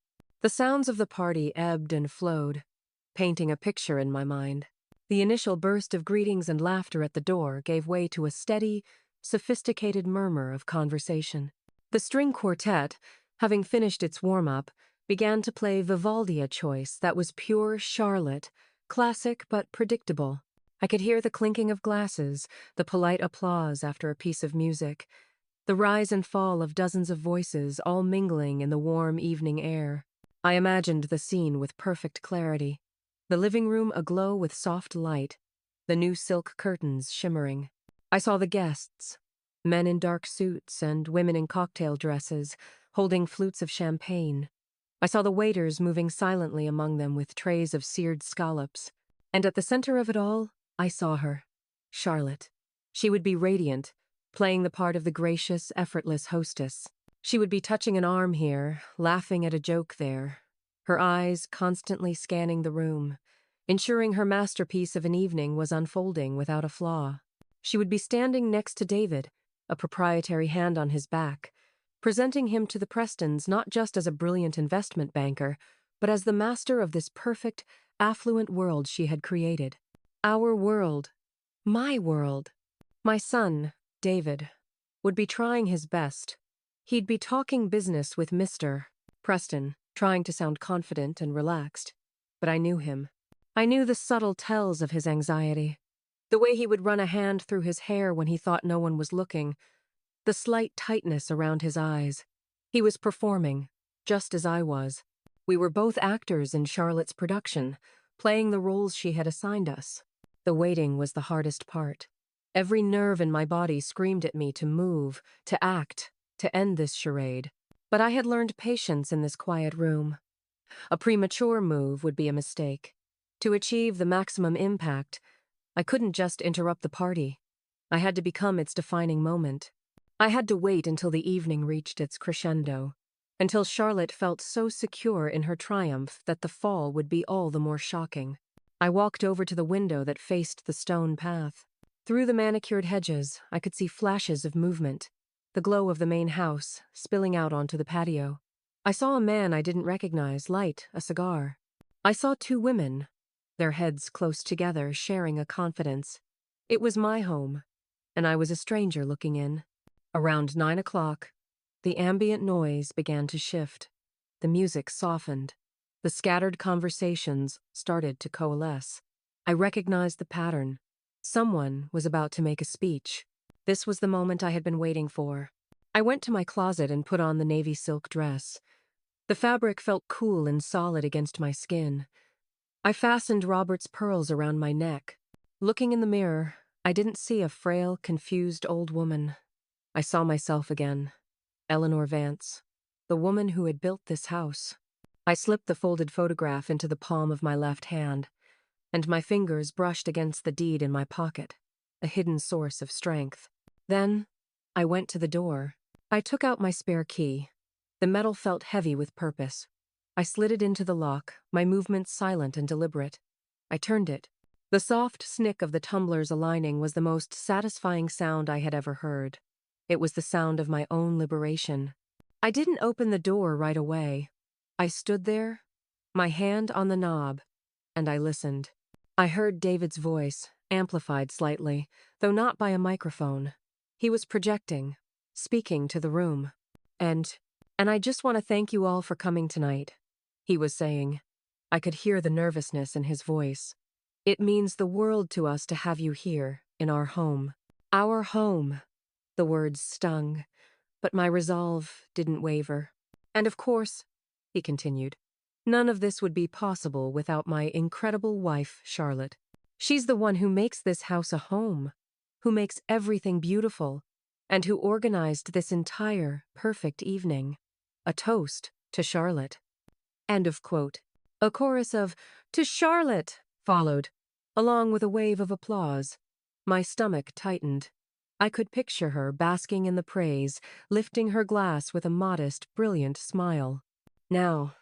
The sounds of the party ebbed and flowed, painting a picture in my mind. The initial burst of greetings and laughter at the door gave way to a steady, sophisticated murmur of conversation. The string quartet, having finished its warm-up, began to play Vivaldi choice that was pure Charlotte, classic but predictable. I could hear the clinking of glasses, the polite applause after a piece of music, the rise and fall of dozens of voices all mingling in the warm evening air. I imagined the scene with perfect clarity. The living room aglow with soft light, the new silk curtains shimmering. I saw the guests, men in dark suits and women in cocktail dresses, holding flutes of champagne. I saw the waiters moving silently among them with trays of seared scallops. And at the center of it all, I saw her, Charlotte. She would be radiant, playing the part of the gracious, effortless hostess. She would be touching an arm here, laughing at a joke there, her eyes constantly scanning the room, ensuring her masterpiece of an evening was unfolding without a flaw. She would be standing next to David, a proprietary hand on his back, presenting him to the Prestons not just as a brilliant investment banker, but as the master of this perfect, affluent world she had created. Our world. My world. My son, David, would be trying his best. He'd be talking business with Mr. Preston, trying to sound confident and relaxed. But I knew him. I knew the subtle tells of his anxiety. The way he would run a hand through his hair when he thought no one was looking. The slight tightness around his eyes. He was performing, just as I was. We were both actors in Charlotte's production, playing the roles she had assigned us. The waiting was the hardest part. Every nerve in my body screamed at me to move, to act, to end this charade. But I had learned patience in this quiet room. A premature move would be a mistake. To achieve the maximum impact, I couldn't just interrupt the party. I had to become its defining moment. I had to wait until the evening reached its crescendo, until Charlotte felt so secure in her triumph that the fall would be all the more shocking. I walked over to the window that faced the stone path. Through the manicured hedges, I could see flashes of movement, the glow of the main house spilling out onto the patio. I saw a man I didn't recognize light a cigar. I saw two women, their heads close together, sharing a confidence. It was my home, and I was a stranger looking in. Around 9 o'clock, the ambient noise began to shift. The music softened. The scattered conversations started to coalesce. I recognized the pattern. Someone was about to make a speech. This was the moment I had been waiting for. I went to my closet and put on the navy silk dress. The fabric felt cool and solid against my skin. I fastened Robert's pearls around my neck. Looking in the mirror, I didn't see a frail, confused old woman. I saw myself again. Eleanor Vance, the woman who had built this house. I slipped the folded photograph into the palm of my left hand, and my fingers brushed against the deed in my pocket, a hidden source of strength. Then, I went to the door. I took out my spare key. The metal felt heavy with purpose. I slid it into the lock, my movements silent and deliberate. I turned it. The soft snick of the tumblers aligning was the most satisfying sound I had ever heard. It was the sound of my own liberation. I didn't open the door right away. I stood there, my hand on the knob, and I listened. I heard David's voice, amplified slightly, though not by a microphone. He was projecting, speaking to the room. And I just want to thank you all for coming tonight, he was saying. I could hear the nervousness in his voice. It means the world to us to have you here, in our home. Our home. The words stung, but my resolve didn't waver. And of course, he continued, none of this would be possible without my incredible wife, Charlotte. She's the one who makes this house a home, who makes everything beautiful, and who organized this entire, perfect evening. A toast to Charlotte. End of quote. A chorus of, "To Charlotte!" followed, along with a wave of applause. My stomach tightened. I could picture her basking in the praise, lifting her glass with a modest, brilliant smile. Now,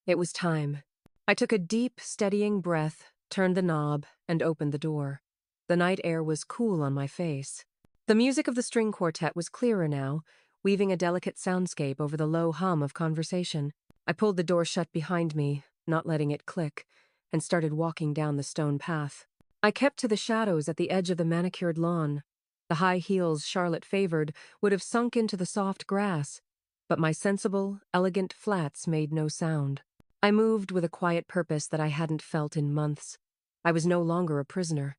it was time. I took a deep, steadying breath, turned the knob, and opened the door. The night air was cool on my face. The music of the string quartet was clearer now, weaving a delicate soundscape over the low hum of conversation. I pulled the door shut behind me, not letting it click, and started walking down the stone path. I kept to the shadows at the edge of the manicured lawn. The high heels Charlotte favored would have sunk into the soft grass, but my sensible, elegant flats made no sound. I moved with a quiet purpose that I hadn't felt in months. I was no longer a prisoner.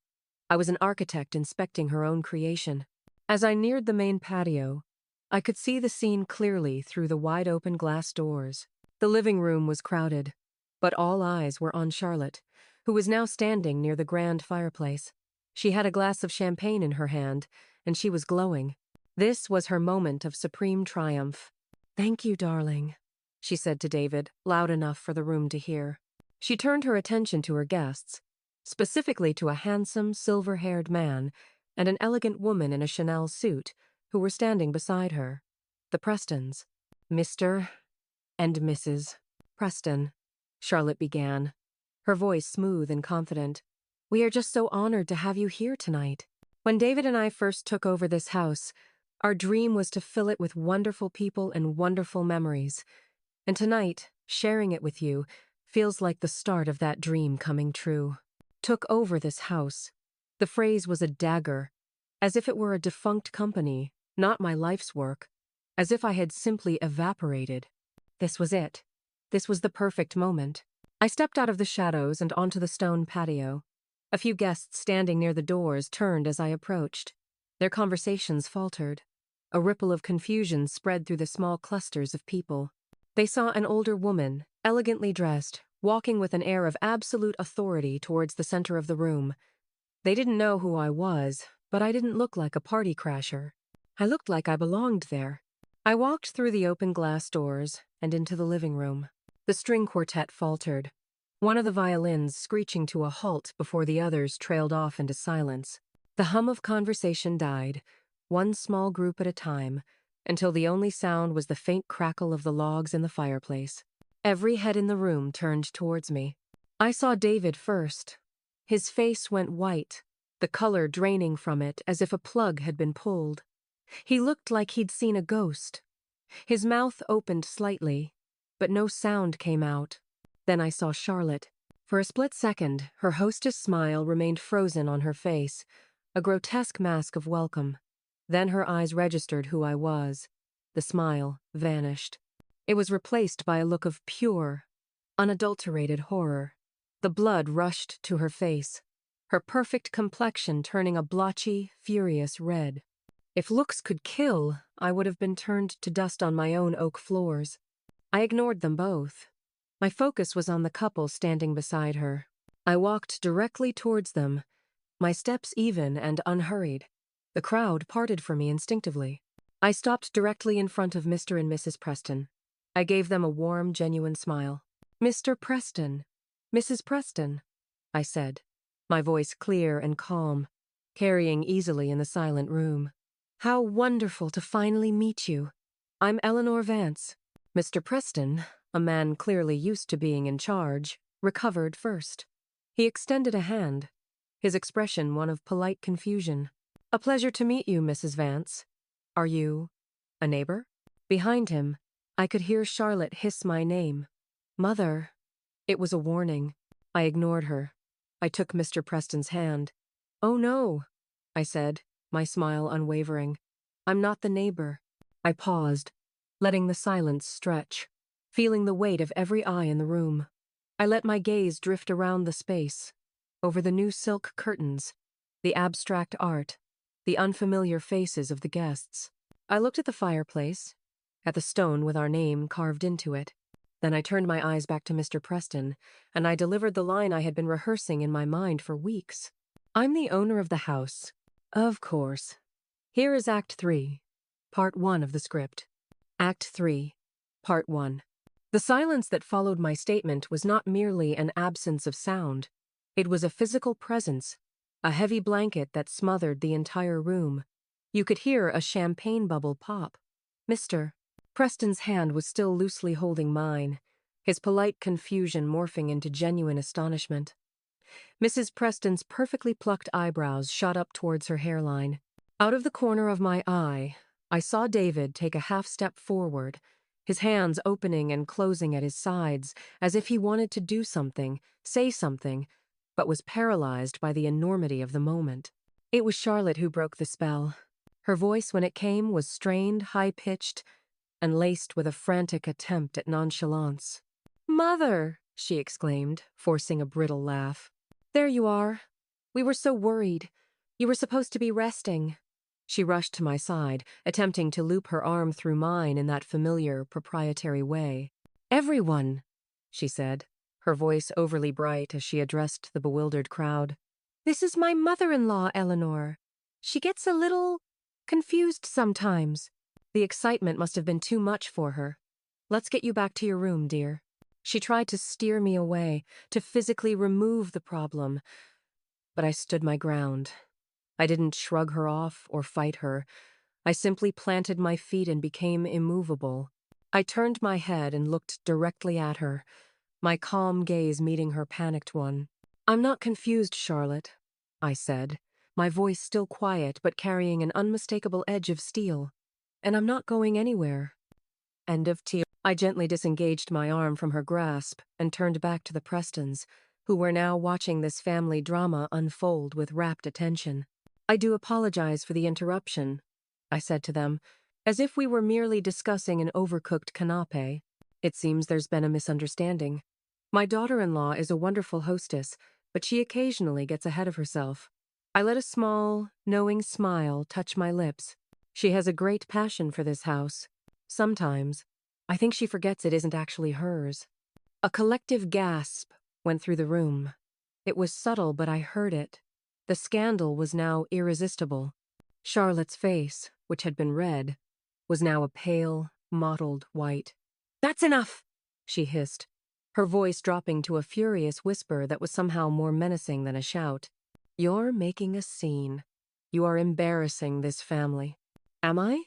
I was an architect inspecting her own creation. As I neared the main patio, I could see the scene clearly through the wide-open glass doors. The living room was crowded, but all eyes were on Charlotte, who was now standing near the grand fireplace. She had a glass of champagne in her hand, and she was glowing. This was her moment of supreme triumph. "Thank you, darling," she said to David, loud enough for the room to hear. She turned her attention to her guests, specifically to a handsome, silver-haired man and an elegant woman in a Chanel suit who were standing beside her. The Prestons. "Mr. and Mrs. Preston," Charlotte began, her voice smooth and confident. "We are just so honored to have you here tonight. When David and I first took over this house, our dream was to fill it with wonderful people and wonderful memories. And tonight, sharing it with you, feels like the start of that dream coming true. Took over this house." The phrase was a dagger, as if it were a defunct company, not my life's work, as if I had simply evaporated. This was it. This was the perfect moment. I stepped out of the shadows and onto the stone patio. A few guests standing near the doors turned as I approached. Their conversations faltered. A ripple of confusion spread through the small clusters of people. They saw an older woman, elegantly dressed, walking with an air of absolute authority towards the center of the room. They didn't know who I was, but I didn't look like a party crasher. I looked like I belonged there. I walked through the open glass doors and into the living room. The string quartet faltered, one of the violins screeching to a halt before the others trailed off into silence. The hum of conversation died, one small group at a time, until the only sound was the faint crackle of the logs in the fireplace. Every head in the room turned towards me. I saw David first. His face went white, the color draining from it as if a plug had been pulled. He looked like he'd seen a ghost. His mouth opened slightly, but no sound came out. Then I saw Charlotte. For a split second, her hostess smile remained frozen on her face, a grotesque mask of welcome. Then her eyes registered who I was. The smile vanished. It was replaced by a look of pure, unadulterated horror. The blood rushed to her face, her perfect complexion turning a blotchy, furious red. If looks could kill, I would have been turned to dust on my own oak floors. I ignored them both. My focus was on the couple standing beside her. I walked directly towards them, my steps even and unhurried. The crowd parted for me instinctively. I stopped directly in front of Mr. and Mrs. Preston. I gave them a warm, genuine smile. "Mr. Preston, Mrs. Preston," I said, my voice clear and calm, carrying easily in the silent room. "How wonderful to finally meet you. I'm Eleanor Vance." Mr. Preston, a man clearly used to being in charge, recovered first. He extended a hand, his expression one of polite confusion. "A pleasure to meet you, Mrs. Vance. Are you a neighbor?" Behind him, I could hear Charlotte hiss my name. "Mother." It was a warning. I ignored her. I took Mr. Preston's hand. "Oh no," I said, my smile unwavering. "I'm not the neighbor." I paused, letting the silence stretch, feeling the weight of every eye in the room. I let my gaze drift around the space, over the new silk curtains, the abstract art, the unfamiliar faces of the guests. I looked at the fireplace, at the stone with our name carved into it. Then I turned my eyes back to Mr. Preston, and I delivered the line I had been rehearsing in my mind for weeks. "I'm the owner of the house." Of course. Here is Act 3, Part 1 of the script. Act 3, Part 1. The silence that followed my statement was not merely an absence of sound. It was a physical presence, a heavy blanket that smothered the entire room. You could hear a champagne bubble pop. Mr. Preston's hand was still loosely holding mine, his polite confusion morphing into genuine astonishment. Mrs. Preston's perfectly plucked eyebrows shot up towards her hairline. Out of the corner of my eye, I saw David take a half step forward, his hands opening and closing at his sides, as if he wanted to do something, say something, but was paralyzed by the enormity of the moment. It was Charlotte who broke the spell. Her voice, when it came, was strained, high-pitched, and laced with a frantic attempt at nonchalance. "Mother!" she exclaimed, forcing a brittle laugh. "There you are. We were so worried. You were supposed to be resting." She rushed to my side, attempting to loop her arm through mine in that familiar, proprietary way. "Everyone," she said, her voice overly bright as she addressed the bewildered crowd. "This is my mother-in-law, Eleanor. She gets a little confused sometimes." The excitement must have been too much for her. "Let's get you back to your room, dear." She tried to steer me away, to physically remove the problem, but I stood my ground. I didn't shrug her off or fight her. I simply planted my feet and became immovable. I turned my head and looked directly at her, my calm gaze meeting her panicked one. "I'm not confused, Charlotte," I said, my voice still quiet but carrying an unmistakable edge of steel. "And I'm not going anywhere." End of tear. I gently disengaged my arm from her grasp and turned back to the Prestons, who were now watching this family drama unfold with rapt attention. "I do apologize for the interruption," I said to them, as if we were merely discussing an overcooked canapé. "It seems there's been a misunderstanding. My daughter-in-law is a wonderful hostess, but she occasionally gets ahead of herself." I let a small, knowing smile touch my lips. "She has a great passion for this house. Sometimes, I think she forgets it isn't actually hers." A collective gasp went through the room. It was subtle, but I heard it. The scandal was now irresistible. Charlotte's face, which had been red, was now a pale, mottled white. "That's enough!" she hissed, her voice dropping to a furious whisper that was somehow more menacing than a shout. "You're making a scene. You are embarrassing this family." "Am I?"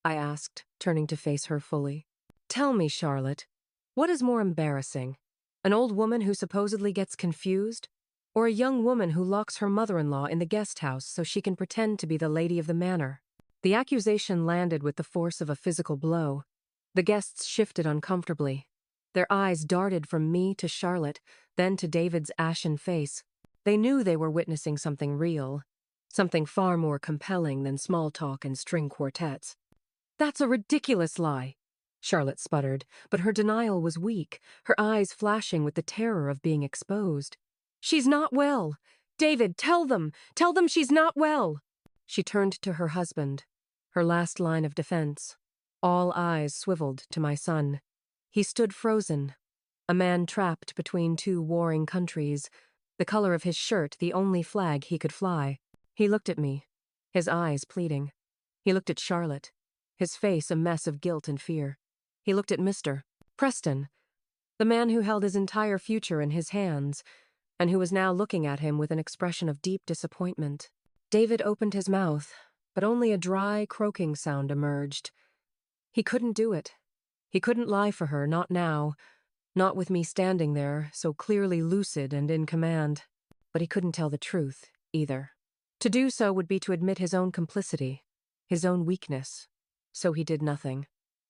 I asked, turning to face her fully. "Tell me, Charlotte, what is more embarrassing? An old woman who supposedly gets confused? Or a young woman who locks her mother-in-law in the guest house so she can pretend to be the lady of the manor?" The accusation landed with the force of a physical blow. The guests shifted uncomfortably. Their eyes darted from me to Charlotte, then to David's ashen face. They knew they were witnessing something real, something far more compelling than small talk and string quartets. "That's a ridiculous lie," Charlotte sputtered, but her denial was weak, her eyes flashing with the terror of being exposed. "She's not well. David, tell them she's not well." She turned to her husband, her last line of defense. All eyes swiveled to my son. He stood frozen, a man trapped between two warring countries, the color of his shirt the only flag he could fly. He looked at me, his eyes pleading. He looked at Charlotte, his face a mess of guilt and fear. He looked at Mr. Preston, the man who held his entire future in his hands, and who was now looking at him with an expression of deep disappointment. David opened his mouth, but only a dry, croaking sound emerged. He couldn't do it. He couldn't lie for her, not now, not with me standing there, so clearly lucid and in command. But he couldn't tell the truth, either. To do so would be to admit his own complicity, his own weakness. So he did nothing.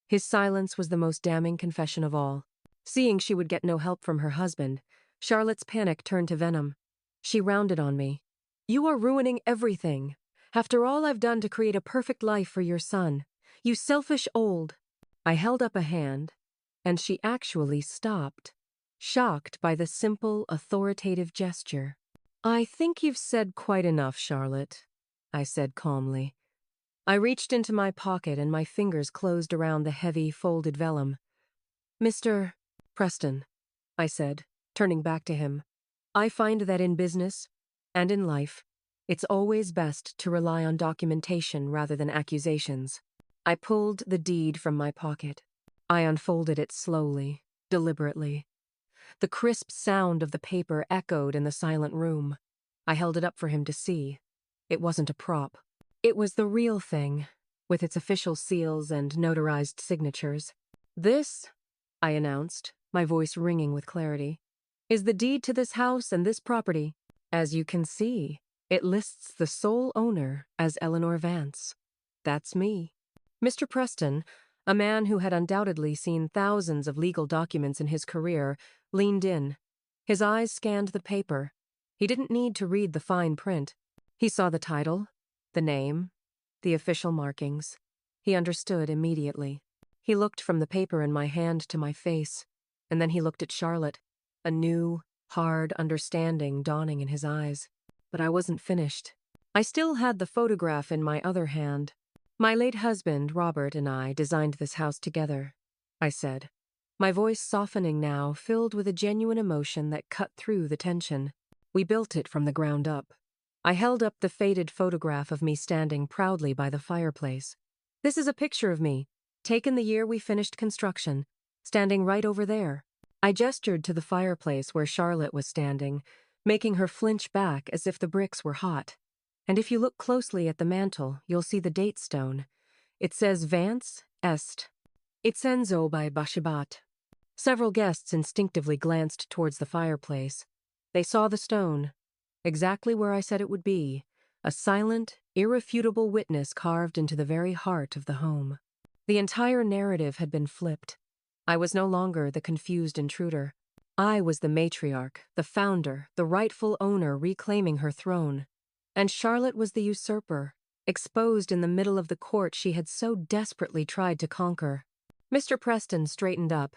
His silence was the most damning confession of all. Seeing she would get no help from her husband, Charlotte's panic turned to venom. She rounded on me. "You are ruining everything. After all I've done to create a perfect life for your son. You selfish old." I held up a hand, and she actually stopped, shocked by the simple, authoritative gesture. "I think you've said quite enough, Charlotte," I said calmly. I reached into my pocket and my fingers closed around the heavy, folded vellum. "Mr. Preston," I said, turning back to him, "I find that in business, and in life, it's always best to rely on documentation rather than accusations." I pulled the deed from my pocket. I unfolded it slowly, deliberately. The crisp sound of the paper echoed in the silent room. I held it up for him to see. It wasn't a prop. It was the real thing, with its official seals and notarized signatures. "This," I announced, my voice ringing with clarity, "is the deed to this house and this property. As you can see, it lists the sole owner as Eleanor Vance. That's me." Mr. Preston, a man who had undoubtedly seen thousands of legal documents in his career, leaned in. His eyes scanned the paper. He didn't need to read the fine print. He saw the title, the name, the official markings. He understood immediately. He looked from the paper in my hand to my face, and then he looked at Charlotte, a new, hard understanding dawning in his eyes. But I wasn't finished. I still had the photograph in my other hand. "My late husband, Robert, and I designed this house together," I said, my voice softening now, filled with a genuine emotion that cut through the tension. "We built it from the ground up." I held up the faded photograph of me standing proudly by the fireplace. "This is a picture of me, taken the year we finished construction, standing right over there." I gestured to the fireplace where Charlotte was standing, making her flinch back as if the bricks were hot. "And if you look closely at the mantel, you'll see the date stone. It says Vance Est Itzenzo by Bashibat." Several guests instinctively glanced towards the fireplace. They saw the stone, exactly where I said it would be, a silent, irrefutable witness carved into the very heart of the home. The entire narrative had been flipped. I was no longer the confused intruder. I was the matriarch, the founder, the rightful owner reclaiming her throne. And Charlotte was the usurper, exposed in the middle of the court she had so desperately tried to conquer. Mr. Preston straightened up,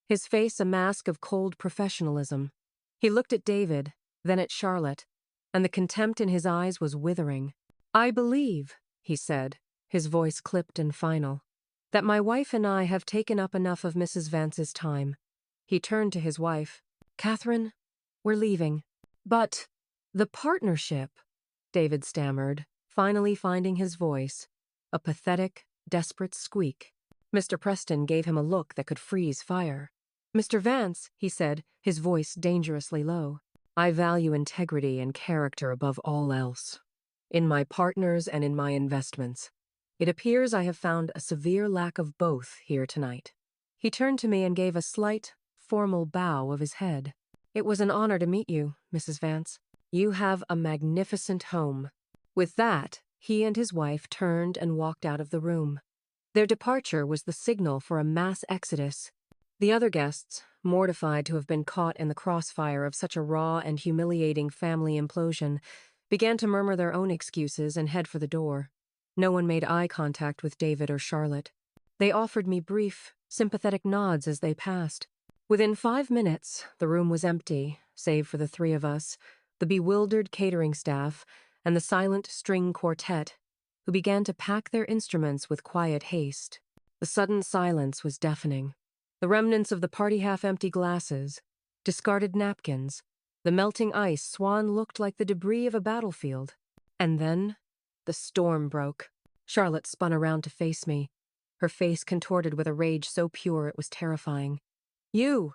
his face a mask of cold professionalism. He looked at David, then at Charlotte, and the contempt in his eyes was withering. "I believe," he said, his voice clipped and final, "that my wife and I have taken up enough of Mrs. Vance's time." He turned to his wife. "Catherine, we're leaving." "But the partnership," David stammered, finally finding his voice, a pathetic, desperate squeak. Mr. Preston gave him a look that could freeze fire. "Mr. Vance," he said, his voice dangerously low, "I value integrity and character above all else. In my partners and in my investments. It appears I have found a severe lack of both here tonight." He turned to me and gave a slight, formal bow of his head. "It was an honor to meet you, Mrs. Vance. You have a magnificent home." With that, he and his wife turned and walked out of the room. Their departure was the signal for a mass exodus. The other guests, mortified to have been caught in the crossfire of such a raw and humiliating family implosion, began to murmur their own excuses and head for the door. No one made eye contact with David or Charlotte. They offered me brief, sympathetic nods as they passed. Within 5 minutes, the room was empty, save for the three of us, the bewildered catering staff, and the silent string quartet. who began to pack their instruments with quiet haste. The sudden silence was deafening. The remnants of the party half-empty glasses, discarded napkins, the melting ice Swan looked like the debris of a battlefield. And then, the storm broke. Charlotte spun around to face me, her face contorted with a rage so pure it was terrifying. You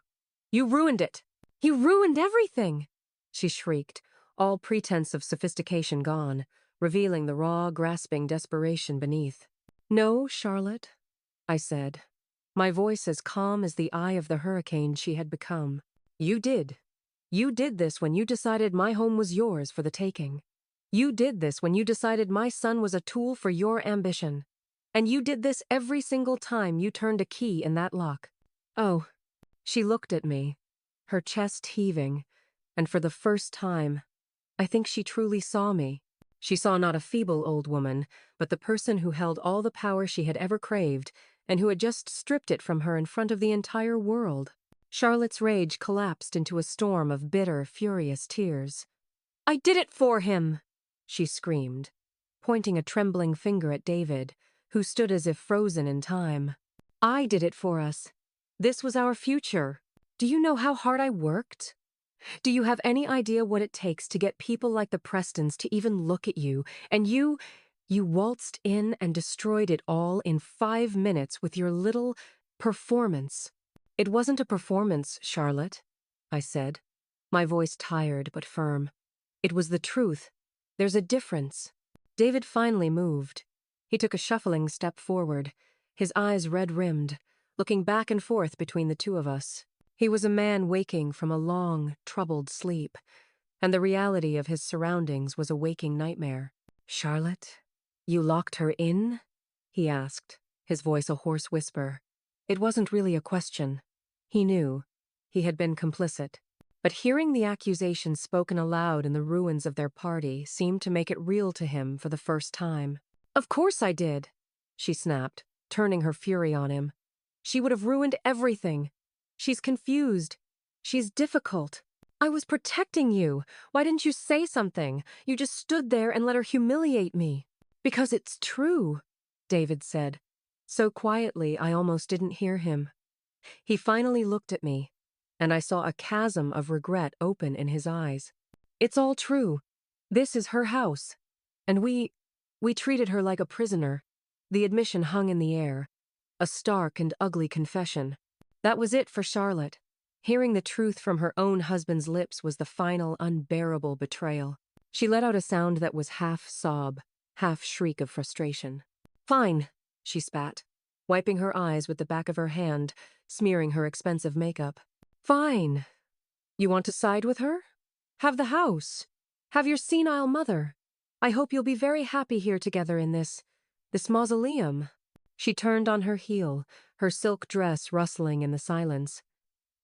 ruined it! You ruined everything! She shrieked, all pretense of sophistication gone, revealing the raw, grasping desperation beneath. No, Charlotte, I said, my voice as calm as the eye of the hurricane she had become. You did. You did this when you decided my home was yours for the taking. You did this when you decided my son was a tool for your ambition. And you did this every single time you turned a key in that lock. Oh, she looked at me, her chest heaving, and for the first time, I think she truly saw me. She saw not a feeble old woman, but the person who held all the power she had ever craved, and who had just stripped it from her in front of the entire world. Charlotte's rage collapsed into a storm of bitter, furious tears. I did it for him, she screamed, pointing a trembling finger at David, who stood as if frozen in time. I did it for us. This was our future. Do you know how hard I worked? Do you have any idea what it takes to get people like the Prestons to even look at you? And you waltzed in and destroyed it all in 5 minutes with your little performance. It wasn't a performance, Charlotte, I said, my voice tired but firm. It was the truth. There's a difference. David finally moved. He took a shuffling step forward, his eyes red-rimmed, looking back and forth between the two of us. He was a man waking from a long, troubled sleep, and the reality of his surroundings was a waking nightmare. Charlotte, you locked her in? He asked, his voice a hoarse whisper. It wasn't really a question. He knew. He had been complicit. But hearing the accusation spoken aloud in the ruins of their party seemed to make it real to him for the first time. Of course I did, she snapped, turning her fury on him. She would have ruined everything. She's confused. She's difficult. I was protecting you. Why didn't you say something? You just stood there and let her humiliate me. Because it's true, David said, so quietly I almost didn't hear him. He finally looked at me, and I saw a chasm of regret open in his eyes. It's all true. This is her house. And we treated her like a prisoner. The admission hung in the air. A stark and ugly confession. That was it for Charlotte. Hearing the truth from her own husband's lips was the final, unbearable betrayal. She let out a sound that was half sob, half shriek of frustration. Fine, she spat, wiping her eyes with the back of her hand, smearing her expensive makeup. Fine. You want to side with her? Have the house. Have your senile mother. I hope you'll be very happy here together in this mausoleum. She turned on her heel, her silk dress rustling in the silence.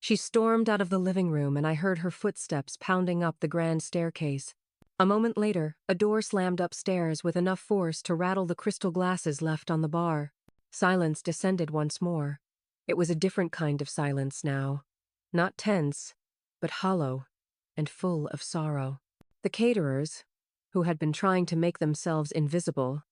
She stormed out of the living room, and I heard her footsteps pounding up the grand staircase. A moment later, a door slammed upstairs with enough force to rattle the crystal glasses left on the bar. Silence descended once more. It was a different kind of silence now. Not tense, but hollow and full of sorrow. The caterers, who had been trying to make themselves invisible,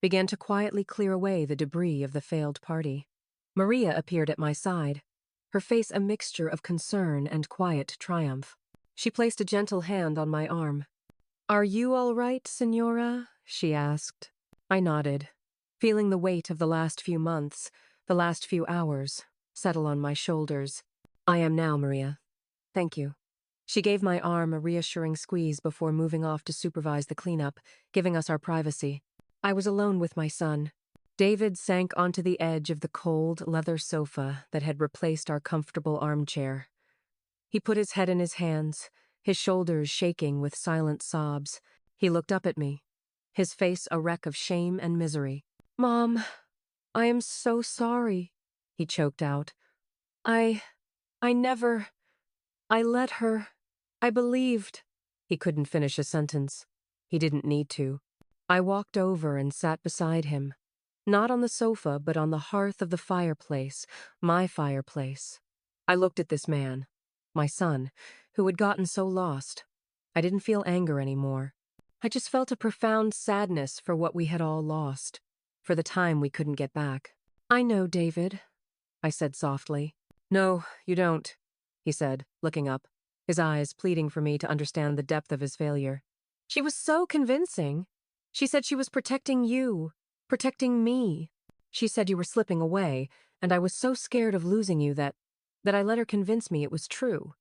began to quietly clear away the debris of the failed party. Maria appeared at my side, her face a mixture of concern and quiet triumph. She placed a gentle hand on my arm. Are you all right, Signora? She asked. I nodded, feeling the weight of the last few months, the last few hours, settle on my shoulders. I am now, Maria. Thank you. She gave my arm a reassuring squeeze before moving off to supervise the cleanup, giving us our privacy. I was alone with my son. David sank onto the edge of the cold leather sofa that had replaced our comfortable armchair. He put his head in his hands, his shoulders shaking with silent sobs. He looked up at me, his face a wreck of shame and misery. Mom, I am so sorry, he choked out. I let her. I believed. He couldn't finish a sentence. He didn't need to. I walked over and sat beside him. Not on the sofa, but on the hearth of the fireplace, my fireplace. I looked at this man, my son, who had gotten so lost. I didn't feel anger anymore. I just felt a profound sadness for what we had all lost, for the time we couldn't get back. I know, David, I said softly. No, you don't, he said, looking up, his eyes pleading for me to understand the depth of his failure. She was so convincing. She said she was protecting you, protecting me. She said you were slipping away, and I was so scared of losing you that I let her convince me it was true.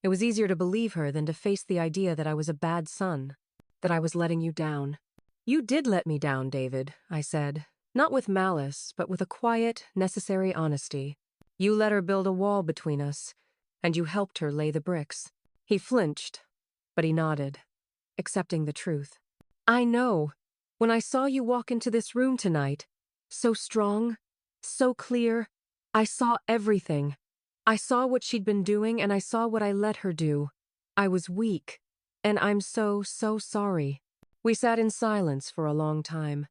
It was easier to believe her than to face the idea that I was a bad son, that I was letting you down. You did let me down, David, I said, not with malice, but with a quiet, necessary honesty. You let her build a wall between us, and you helped her lay the bricks. He flinched, but he nodded, accepting the truth. I know. When I saw you walk into this room tonight, so strong, so clear, I saw everything. I saw what she'd been doing, and I saw what I let her do. I was weak, and I'm so sorry. We sat in silence for a long time,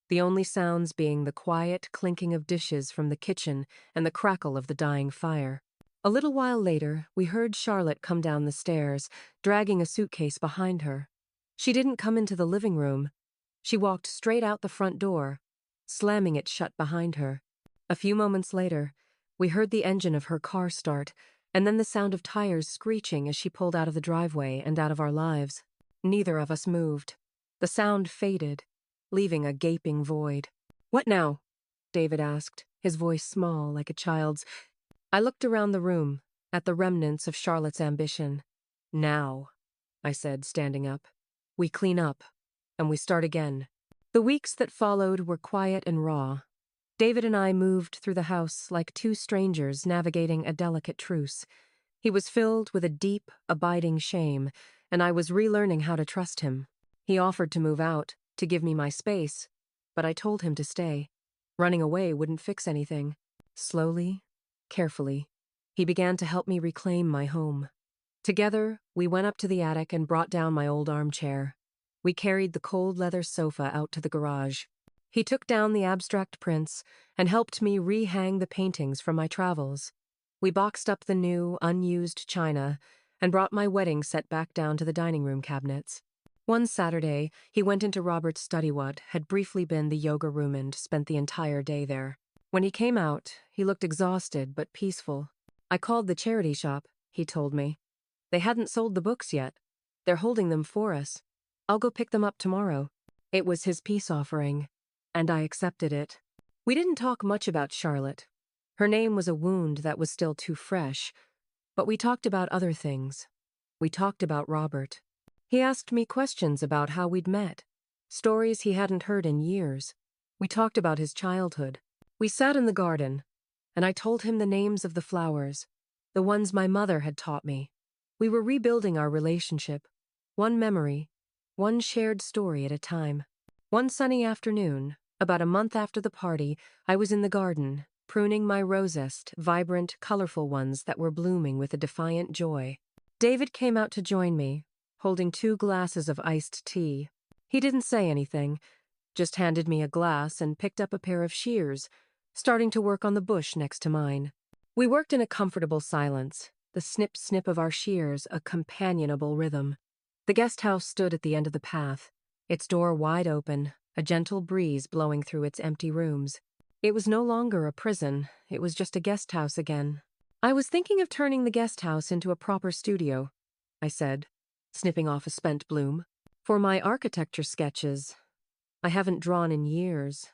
the only sounds being the quiet clinking of dishes from the kitchen and the crackle of the dying fire. A little while later, we heard Charlotte come down the stairs, dragging a suitcase behind her. She didn't come into the living room. She walked straight out the front door, slamming it shut behind her. A few moments later, we heard the engine of her car start, and then the sound of tires screeching as she pulled out of the driveway and out of our lives. Neither of us moved. The sound faded, leaving a gaping void. What now? David asked, his voice small like a child's. I looked around the room, at the remnants of Charlotte's ambition. Now, I said, standing up. We clean up, and we start again. The weeks that followed were quiet and raw. David and I moved through the house like two strangers navigating a delicate truce. He was filled with a deep, abiding shame, and I was relearning how to trust him. He offered to move out, to give me my space, but I told him to stay. Running away wouldn't fix anything. Slowly, carefully, he began to help me reclaim my home. Together, we went up to the attic and brought down my old armchair. We carried the cold leather sofa out to the garage. He took down the abstract prints and helped me rehang the paintings from my travels. We boxed up the new, unused china and brought my wedding set back down to the dining room cabinets. One Saturday, he went into Robert's study, what had briefly been the yoga room, and spent the entire day there. When he came out, he looked exhausted but peaceful. I called the charity shop, he told me. They hadn't sold the books yet. They're holding them for us. I'll go pick them up tomorrow. It was his peace offering, and I accepted it. We didn't talk much about Charlotte. Her name was a wound that was still too fresh, but we talked about other things. We talked about Robert. He asked me questions about how we'd met, stories he hadn't heard in years. We talked about his childhood. We sat in the garden, and I told him the names of the flowers, the ones my mother had taught me. We were rebuilding our relationship, one memory, one shared story at a time. One sunny afternoon, about a month after the party, I was in the garden, pruning my rosest, vibrant, colorful ones that were blooming with a defiant joy. David came out to join me, holding 2 glasses of iced tea. He didn't say anything, just handed me a glass and picked up a pair of shears, starting to work on the bush next to mine. We worked in a comfortable silence, the snip-snip of our shears a companionable rhythm. The guest house stood at the end of the path, its door wide open, a gentle breeze blowing through its empty rooms. It was no longer a prison, it was just a guest house again. I was thinking of turning the guest house into a proper studio, I said, snipping off a spent bloom. For my architecture sketches, I haven't drawn in years.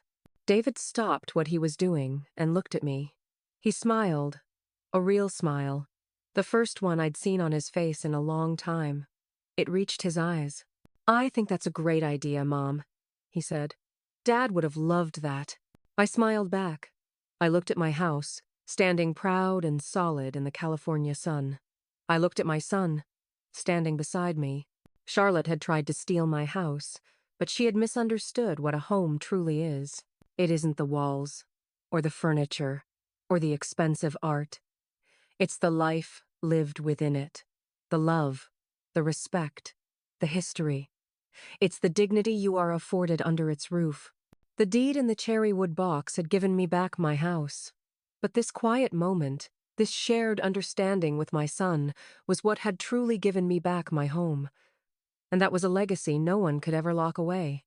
David stopped what he was doing and looked at me. He smiled, a real smile, the first one I'd seen on his face in a long time. It reached his eyes. I think that's a great idea, Mom, he said. Dad would have loved that. I smiled back. I looked at my house, standing proud and solid in the California sun. I looked at my son, standing beside me. Charlotte had tried to steal my house, but she had misunderstood what a home truly is. It isn't the walls, or the furniture, or the expensive art. It's the life lived within it, the love, the respect, the history. It's the dignity you are afforded under its roof. The deed in the cherry wood box had given me back my house. But this quiet moment, this shared understanding with my son, was what had truly given me back my home. and that was a legacy no one could ever lock away.